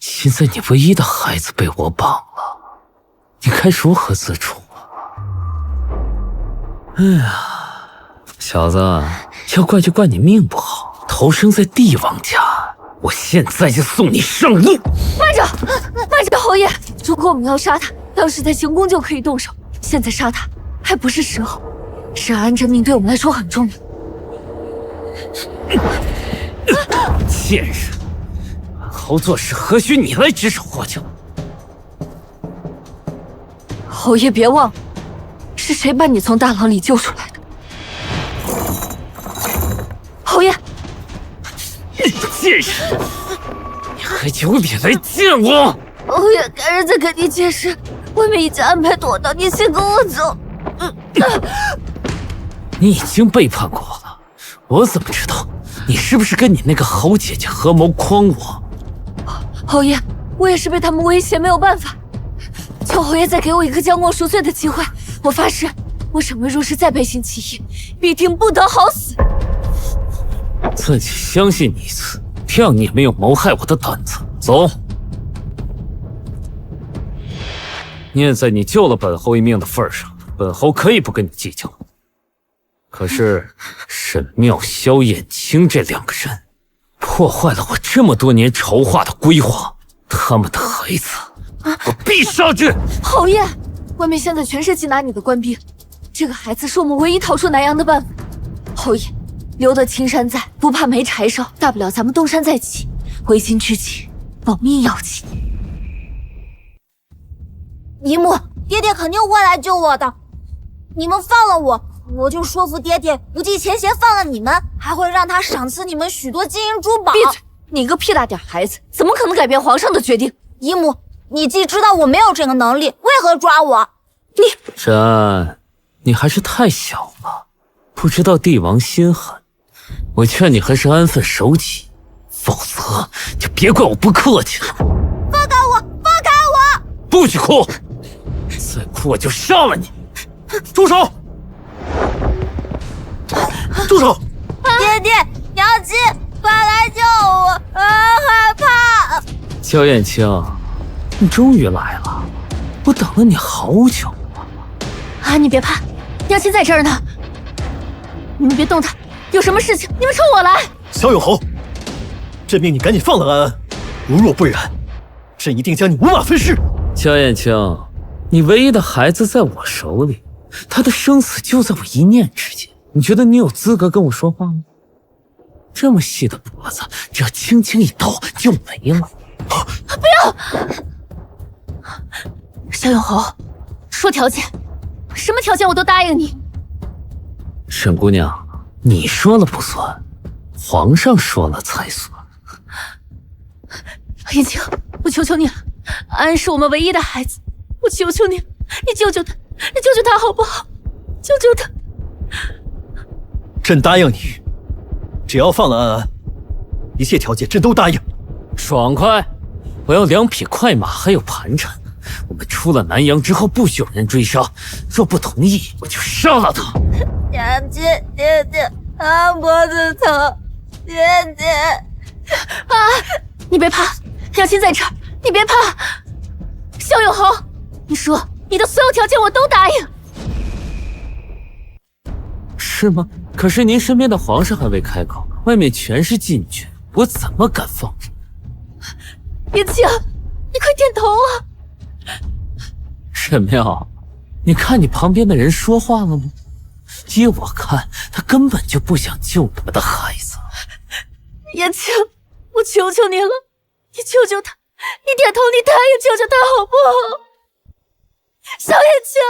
S1: 现在你唯一的孩子被我绑了，你该如何自处啊？哎呀，小子，要怪就怪你命不好，投生在帝王家。我现在就送你上路！
S4: 慢着，慢着，侯爷！如果我们要杀他，当时在行宫就可以动手，现在杀他还不是时候。沈安这命对我们来说很重要。
S1: 贱人，本侯做事何须你来指手画脚？
S4: 侯爷别忘了，是谁把你从大牢里救出来的？侯爷！
S1: 贱人，你还有脸来见我？
S4: 侯爷，该人在跟你解释，外面已经安排妥当，你先跟我走。
S1: 你已经背叛过我了，我怎么知道你是不是跟你那个侯姐姐合谋诓我？
S4: 侯爷，我也是被他们威胁，没有办法。求侯爷再给我一个将功赎罪的机会，我发誓，我沈巍若是再背信弃义，必定不得好死。
S1: 自己相信你一次，谅你也没有谋害我的胆子。走。念在你救了本侯一命的份上，本侯可以不跟你计较。可是沈妙、萧燕青这2个人，破坏了我这么多年筹划的规划，他们的孩子，我必杀之！
S4: 侯爷，外面现在全是缉拿你的官兵，这个孩子是我们唯一逃出南阳的办法。侯爷，留得青山在，不怕没柴烧，大不了咱们东山再起。为今之计，保命要紧。
S6: 姨母，爹爹肯定会来救我的。你们放了我，我就说服爹爹不计前嫌放了你们，还会让他赏赐你们许多金银珠宝。
S4: 闭嘴！你个屁大点孩子，怎么可能改变皇上的决定？
S6: 姨母，你既知道我没有这个能力，为何抓我？
S1: 沈安，你还是太小了，不知道帝王心狠。我劝你还是安分守己，否则就别怪我不客气了。
S6: 放开我！放开我！
S1: 不许哭！再哭我就杀了你！住手！住手！
S6: 爹爹，娘亲，快来救我！害怕！
S1: 萧燕青，你终于来了，我等了你好久了。
S4: 啊，你别怕，娘亲在这儿呢。你们别动他，有什么事情你们冲我来。
S2: 萧永侯，朕命你赶紧放了安安，如若不然，朕一定将你五马分尸。
S1: 萧燕青，你唯一的孩子在我手里，他的生死就在我一念之间。你觉得你有资格跟我说话吗？这么细的脖子，只要轻轻一刀就没了。
S4: 不要！萧永侯，说条件，什么条件我都答应你。
S1: 沈姑娘，你说了不算，皇上说了才算。
S4: 燕青，我求求你了，安安是我们唯一的孩子，我求求你，你救救他，你救救他好不好？救救他！
S2: 朕答应你，只要放了安安，一切条件朕都答应。
S1: 爽快！我要2匹快马，还有盘缠。我们出了南阳之后，不许有人追杀。若不同意，我就杀了他。
S6: 娘亲，爹爹，啊，脖子疼，爹爹。
S4: 啊！你别怕，娘亲在这儿，你别怕。萧永侯，你说你的所有条件我都答应。
S1: 是吗？可是您身边的皇上还未开口，外面全是禁军，我怎么敢放任？
S4: 燕青，你快点头啊！
S1: 沈妙，你看你旁边的人说话了吗？依我看，他根本就不想救你们的孩子。
S4: 燕青，我求求你了，你救救他，你点头，你答应救救他好不好？萧燕青，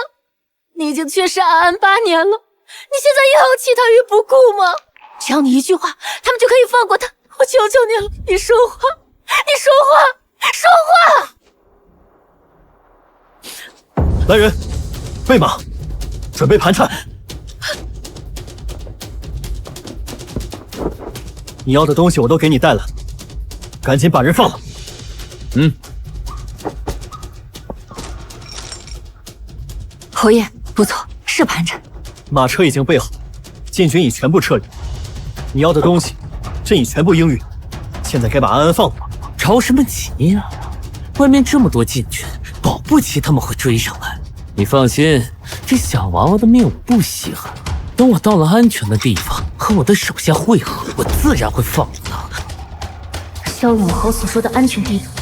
S4: 你已经缺失安安8年了，你现在又要弃他于不顾吗？只要你一句话，他们就可以放过他。我求求你了，你说话，你说话，说话！
S2: 来人，备马，准备盘缠。你要的东西我都给你带了，赶紧把人放了。
S4: 侯爷，不错，是盘缠。
S2: 马车已经备好，禁军已全部撤离。你要的东西，朕已全部应允。现在该把安安放了吧。
S1: 着什么急呀？外面这么多禁军，保不齐他们会追上来。你放心，这小娃娃的命我不稀罕。等我到了安全的地方，和我的手下会合，我自然会放了他。
S4: 萧永侯所说的安全地方，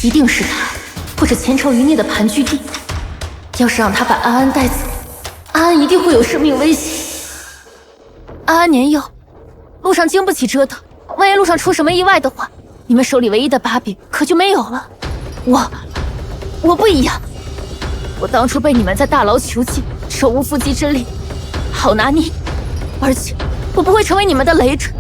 S4: 一定是他或者前朝余孽的盘踞地。要是让他把安安带走，安安一定会有生命危险。安安年幼，路上经不起折腾，万一路上出什么意外的话，你们手里唯一的把柄可就没有了。我不一样，我当初被你们在大牢囚禁，手无缚鸡之力，好拿捏，而且我不会成为你们的累赘。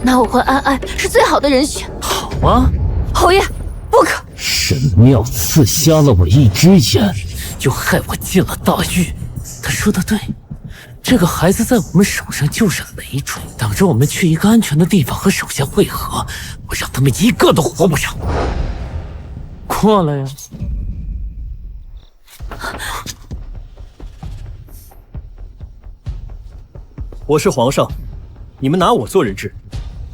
S4: 拿我换安安是最好的人选。
S1: 好啊，
S4: 侯爷，不可！
S1: 沈妙刺瞎了我一只眼，又害我进了大狱。他说的对，这个孩子在我们手上就是累赘，等着我们去一个安全的地方和手下会合，我让他们一个都活不上。过来呀！
S2: 我是皇上，你们拿我做人质，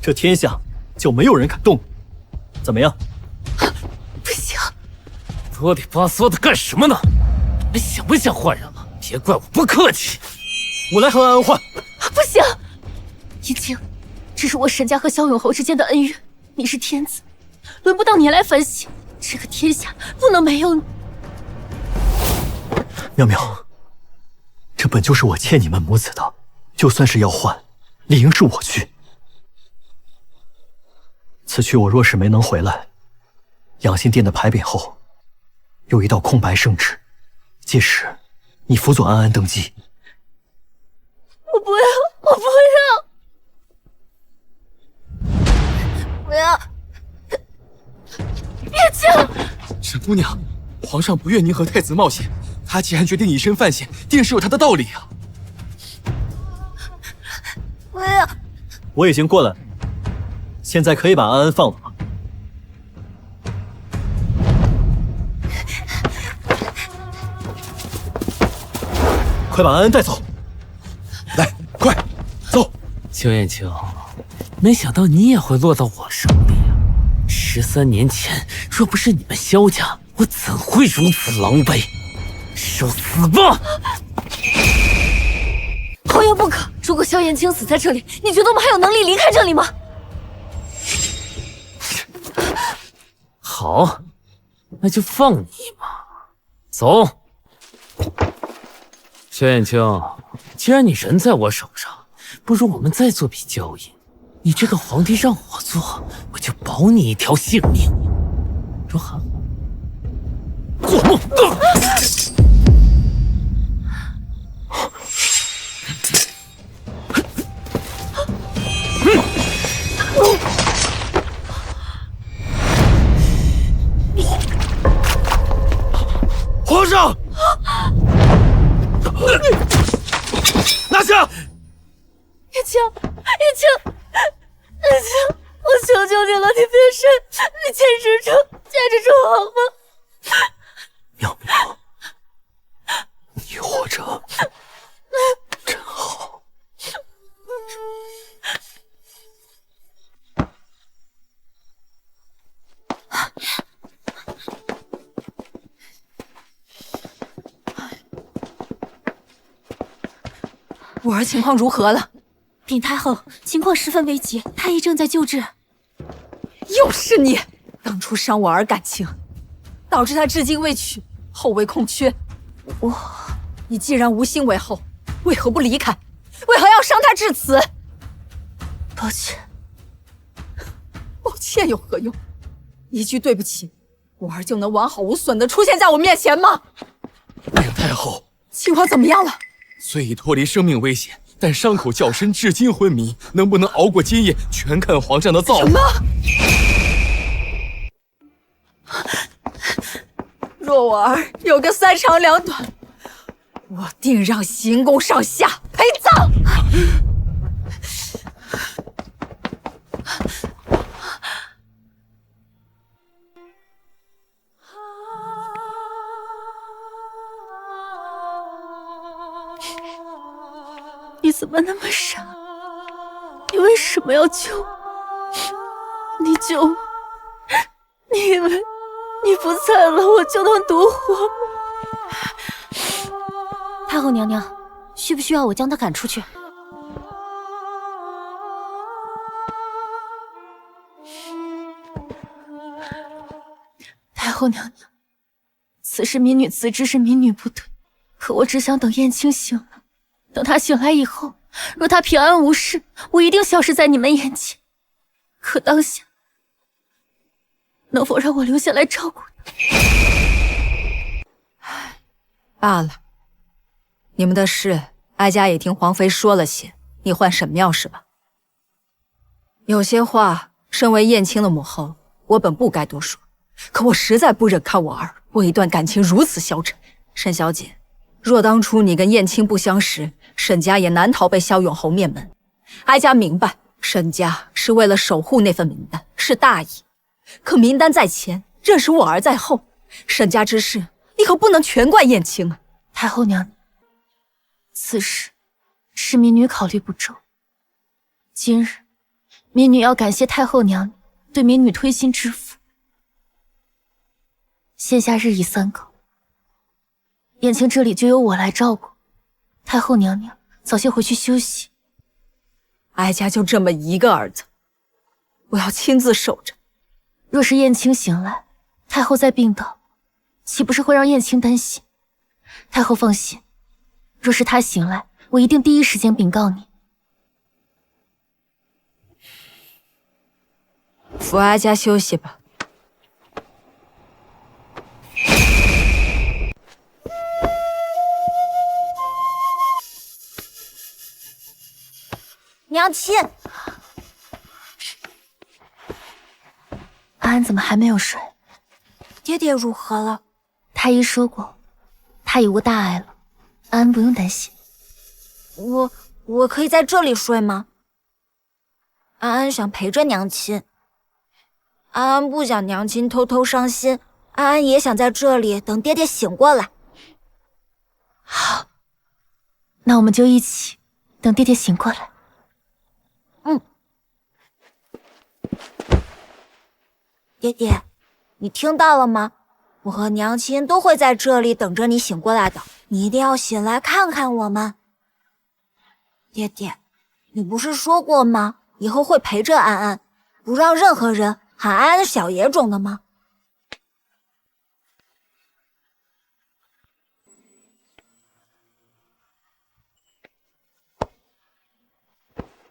S2: 这天下就没有人敢动你。怎么样？
S4: 不行！
S1: 啰里吧嗦的干什么呢？你们想不想换人了？别怪我不客气。
S2: 我来和安安换。
S4: 不行！燕青，这是我沈家和萧永侯之间的恩怨，你是天子，轮不到你来反省。这个天下不能没有你。
S2: 妙妙，这本就是我欠你们母子的，就算是要换，理应是我去。此去我若是没能回来，养心殿的牌匾后有一道空白圣旨，届时你辅佐安安登基。
S4: 我不要，我不要！
S6: 不要！
S4: 燕青，
S7: 沈姑娘，皇上不愿您和太子冒险，他既然决定以身犯险，定是有他的道理啊。
S6: 不要！
S2: 我已经过来了，现在可以把安安放了吗？快把安安带走！
S7: 来，快走！
S1: 邱艳秋，没想到你也会落到我手里啊！13年前，若不是你们萧家，我怎会如此狼狈？受死吧！
S4: 侯爷不可！如果萧燕青死在这里，你觉得我们还有能力离开这里吗？
S1: 好，那就放你嘛。走。萧燕青，既然你人在我手上，不如我们再做笔交易。你这个皇帝让我做，我就保你一条性命，如何？做梦！
S4: 我求求你了，你别睡，你坚持住好吗？
S2: 苗苗，你活着真好。
S3: 我儿情况如何了？
S5: 禀太后，情况十分危急，太医正在救治。
S3: 又是你，当初伤我儿感情，导致他至今未娶，后位空缺。你既然无心为后，为何不离开？为何要伤他至此？
S5: 抱歉，
S3: 抱歉有何用？一句对不起，我儿就能完好无损地出现在我面前吗？
S9: 禀太后，
S3: 情况怎么样了？
S9: 虽已脱离生命危险，但伤口较深，至今昏迷，能不能熬过今夜，全看皇上的造化。
S3: 什么？若我儿有个三长两短，我定让行宫上下陪葬。
S5: 你怎么那么傻？你为什么要救我？你救我，你以为你不在了我就能独活吗？太后娘娘，需不需要我将他赶出去？太后娘娘，此事民女自知是民女不对，可我只想等燕青醒了。等他醒来以后，若他平安无事，我一定消失在你们眼前。可当下，能否让我留下来照顾他？
S3: 罢了，你们的事，哀家也听皇妃说了些。你换沈庙是吧？有些话，身为燕青的母后，我本不该多说，可我实在不忍看我儿为一段感情如此消沉。沈小姐，若当初你跟燕青不相识，沈家也难逃被萧永侯灭门。哀家明白，沈家是为了守护那份名单，是大义。可名单在前，认识我儿在后，沈家之事，你可不能全怪燕青啊！
S5: 太后娘娘，此事是民女考虑不周。今日，民女要感谢太后娘娘对民女推心置腹。现下日已3更，燕青这里就由我来照顾。太后娘娘早些回去休息。
S3: 哀家就这么一个儿子，我要亲自守着。
S5: 若是燕青醒来，太后再病倒，岂不是会让燕青担心？太后放心，若是她醒来，我一定第一时间禀告你。
S3: 扶哀家休息吧。
S6: 娘亲，
S5: 安安怎么还没有睡？
S6: 爹爹如何了？
S5: 太医说过，他已无大碍了，安安不用担心。
S6: 我可以在这里睡吗？安安想陪着娘亲。安安不想娘亲偷偷伤心，安安也想在这里等爹爹醒过来。
S5: 好，那我们就一起等爹爹醒过来。
S6: 爹爹，你听到了吗？我和娘亲都会在这里等着你醒过来的，你一定要醒来看看我们。爹爹，你不是说过吗？以后会陪着安安，不让任何人喊安安小野种的吗？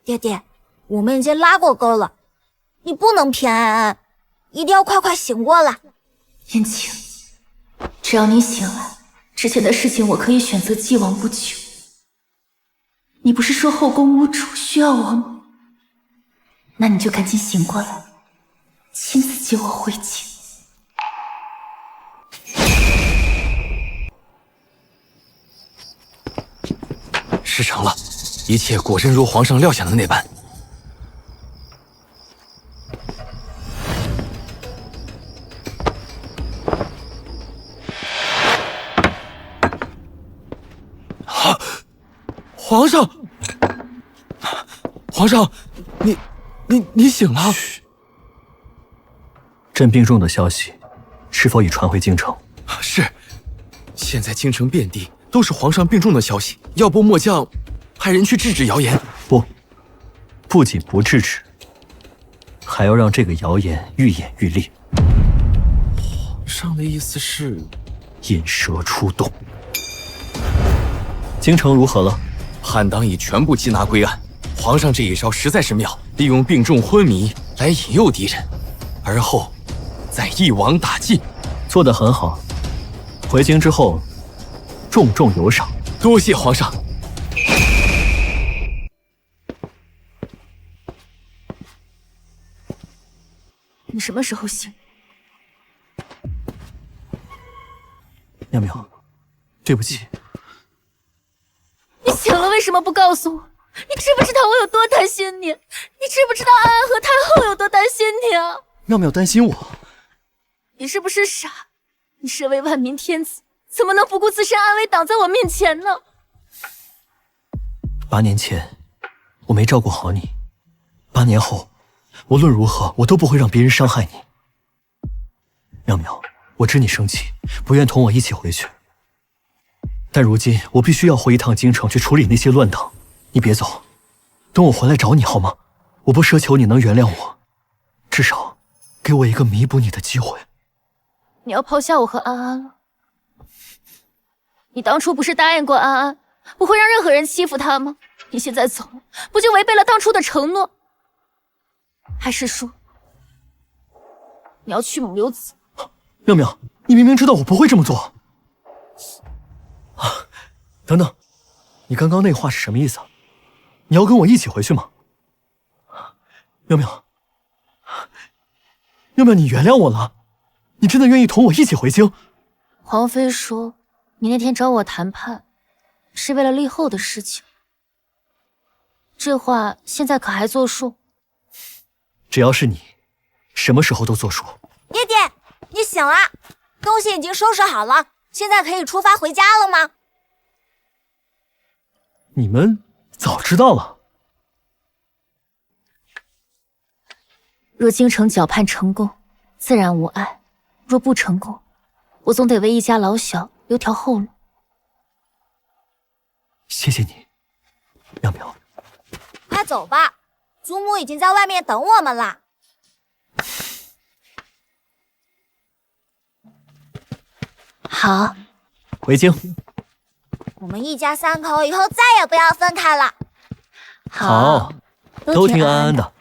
S6: 爹爹，我们已经拉过钩了，你不能骗安安，一定要快快醒过来。
S5: 燕青，只要你醒来，之前的事情我可以选择既往不咎。你不是说后宫无主需要我吗？那你就赶紧醒过来，亲自接我回京。
S2: 事成了，
S7: 一切果真如皇上料想的那般。啊！皇上，皇上，你醒了？
S2: 朕病重的消息，是否已传回京城？
S7: 是，现在京城遍地都是皇上病重的消息，要不末将派人去制止谣言。
S2: 不仅不制止，还要让这个谣言愈演愈烈。
S7: 皇上的意思是
S2: 引蛇出洞。京城如何了？
S7: 叛党已全部缉拿归案。皇上这一招实在是妙，利用病重昏迷来引诱敌人，而后再一网打尽。
S2: 做得很好，回京之后重重有赏。
S7: 多谢皇上。
S4: 你什么时候醒？
S2: 妙妙，对不起。
S4: 你醒了为什么不告诉我？你知不知道我有多担心你？你知不知道安安和太后有多担心你啊？
S2: 妙妙担心我？
S4: 你是不是傻？你身为万民天子，怎么能不顾自身安危挡在我面前呢
S2: ？8年前我没照顾好你，8年后无论如何我都不会让别人伤害你。妙妙，我知你生气，不愿同我一起回去，但如今我必须要回一趟京城去处理那些乱党。你别走，等我回来找你好吗？我不奢求你能原谅我，至少给我一个弥补你的机会。
S4: 你要抛下我和安安了？你当初不是答应过安安，不会让任何人欺负她吗？你现在走了，不就违背了当初的承诺？还是说你要去母留子？
S2: 妙妙，你明明知道我不会这么做。等等，你刚刚那话是什么意思？你要跟我一起回去吗？妙妙，妙妙，你原谅我了？你真的愿意同我一起回京？
S4: 皇妃说你那天找我谈判是为了立后的事情，这话现在可还作数？
S2: 只要是你，什么时候都作数。
S6: 爹爹，你醒了，东西已经收拾好了，现在可以出发回家了吗？
S2: 你们早知道了。
S4: 若京城剿叛成功，自然无碍；若不成功，我总得为一家老小留条后路。
S2: 谢谢你，妙妙。
S6: 快走吧，祖母已经在外面等我们了。
S4: 好，
S2: 回京。
S6: 我们一家3口以后再也不要分开了。
S2: 好，都听安安的。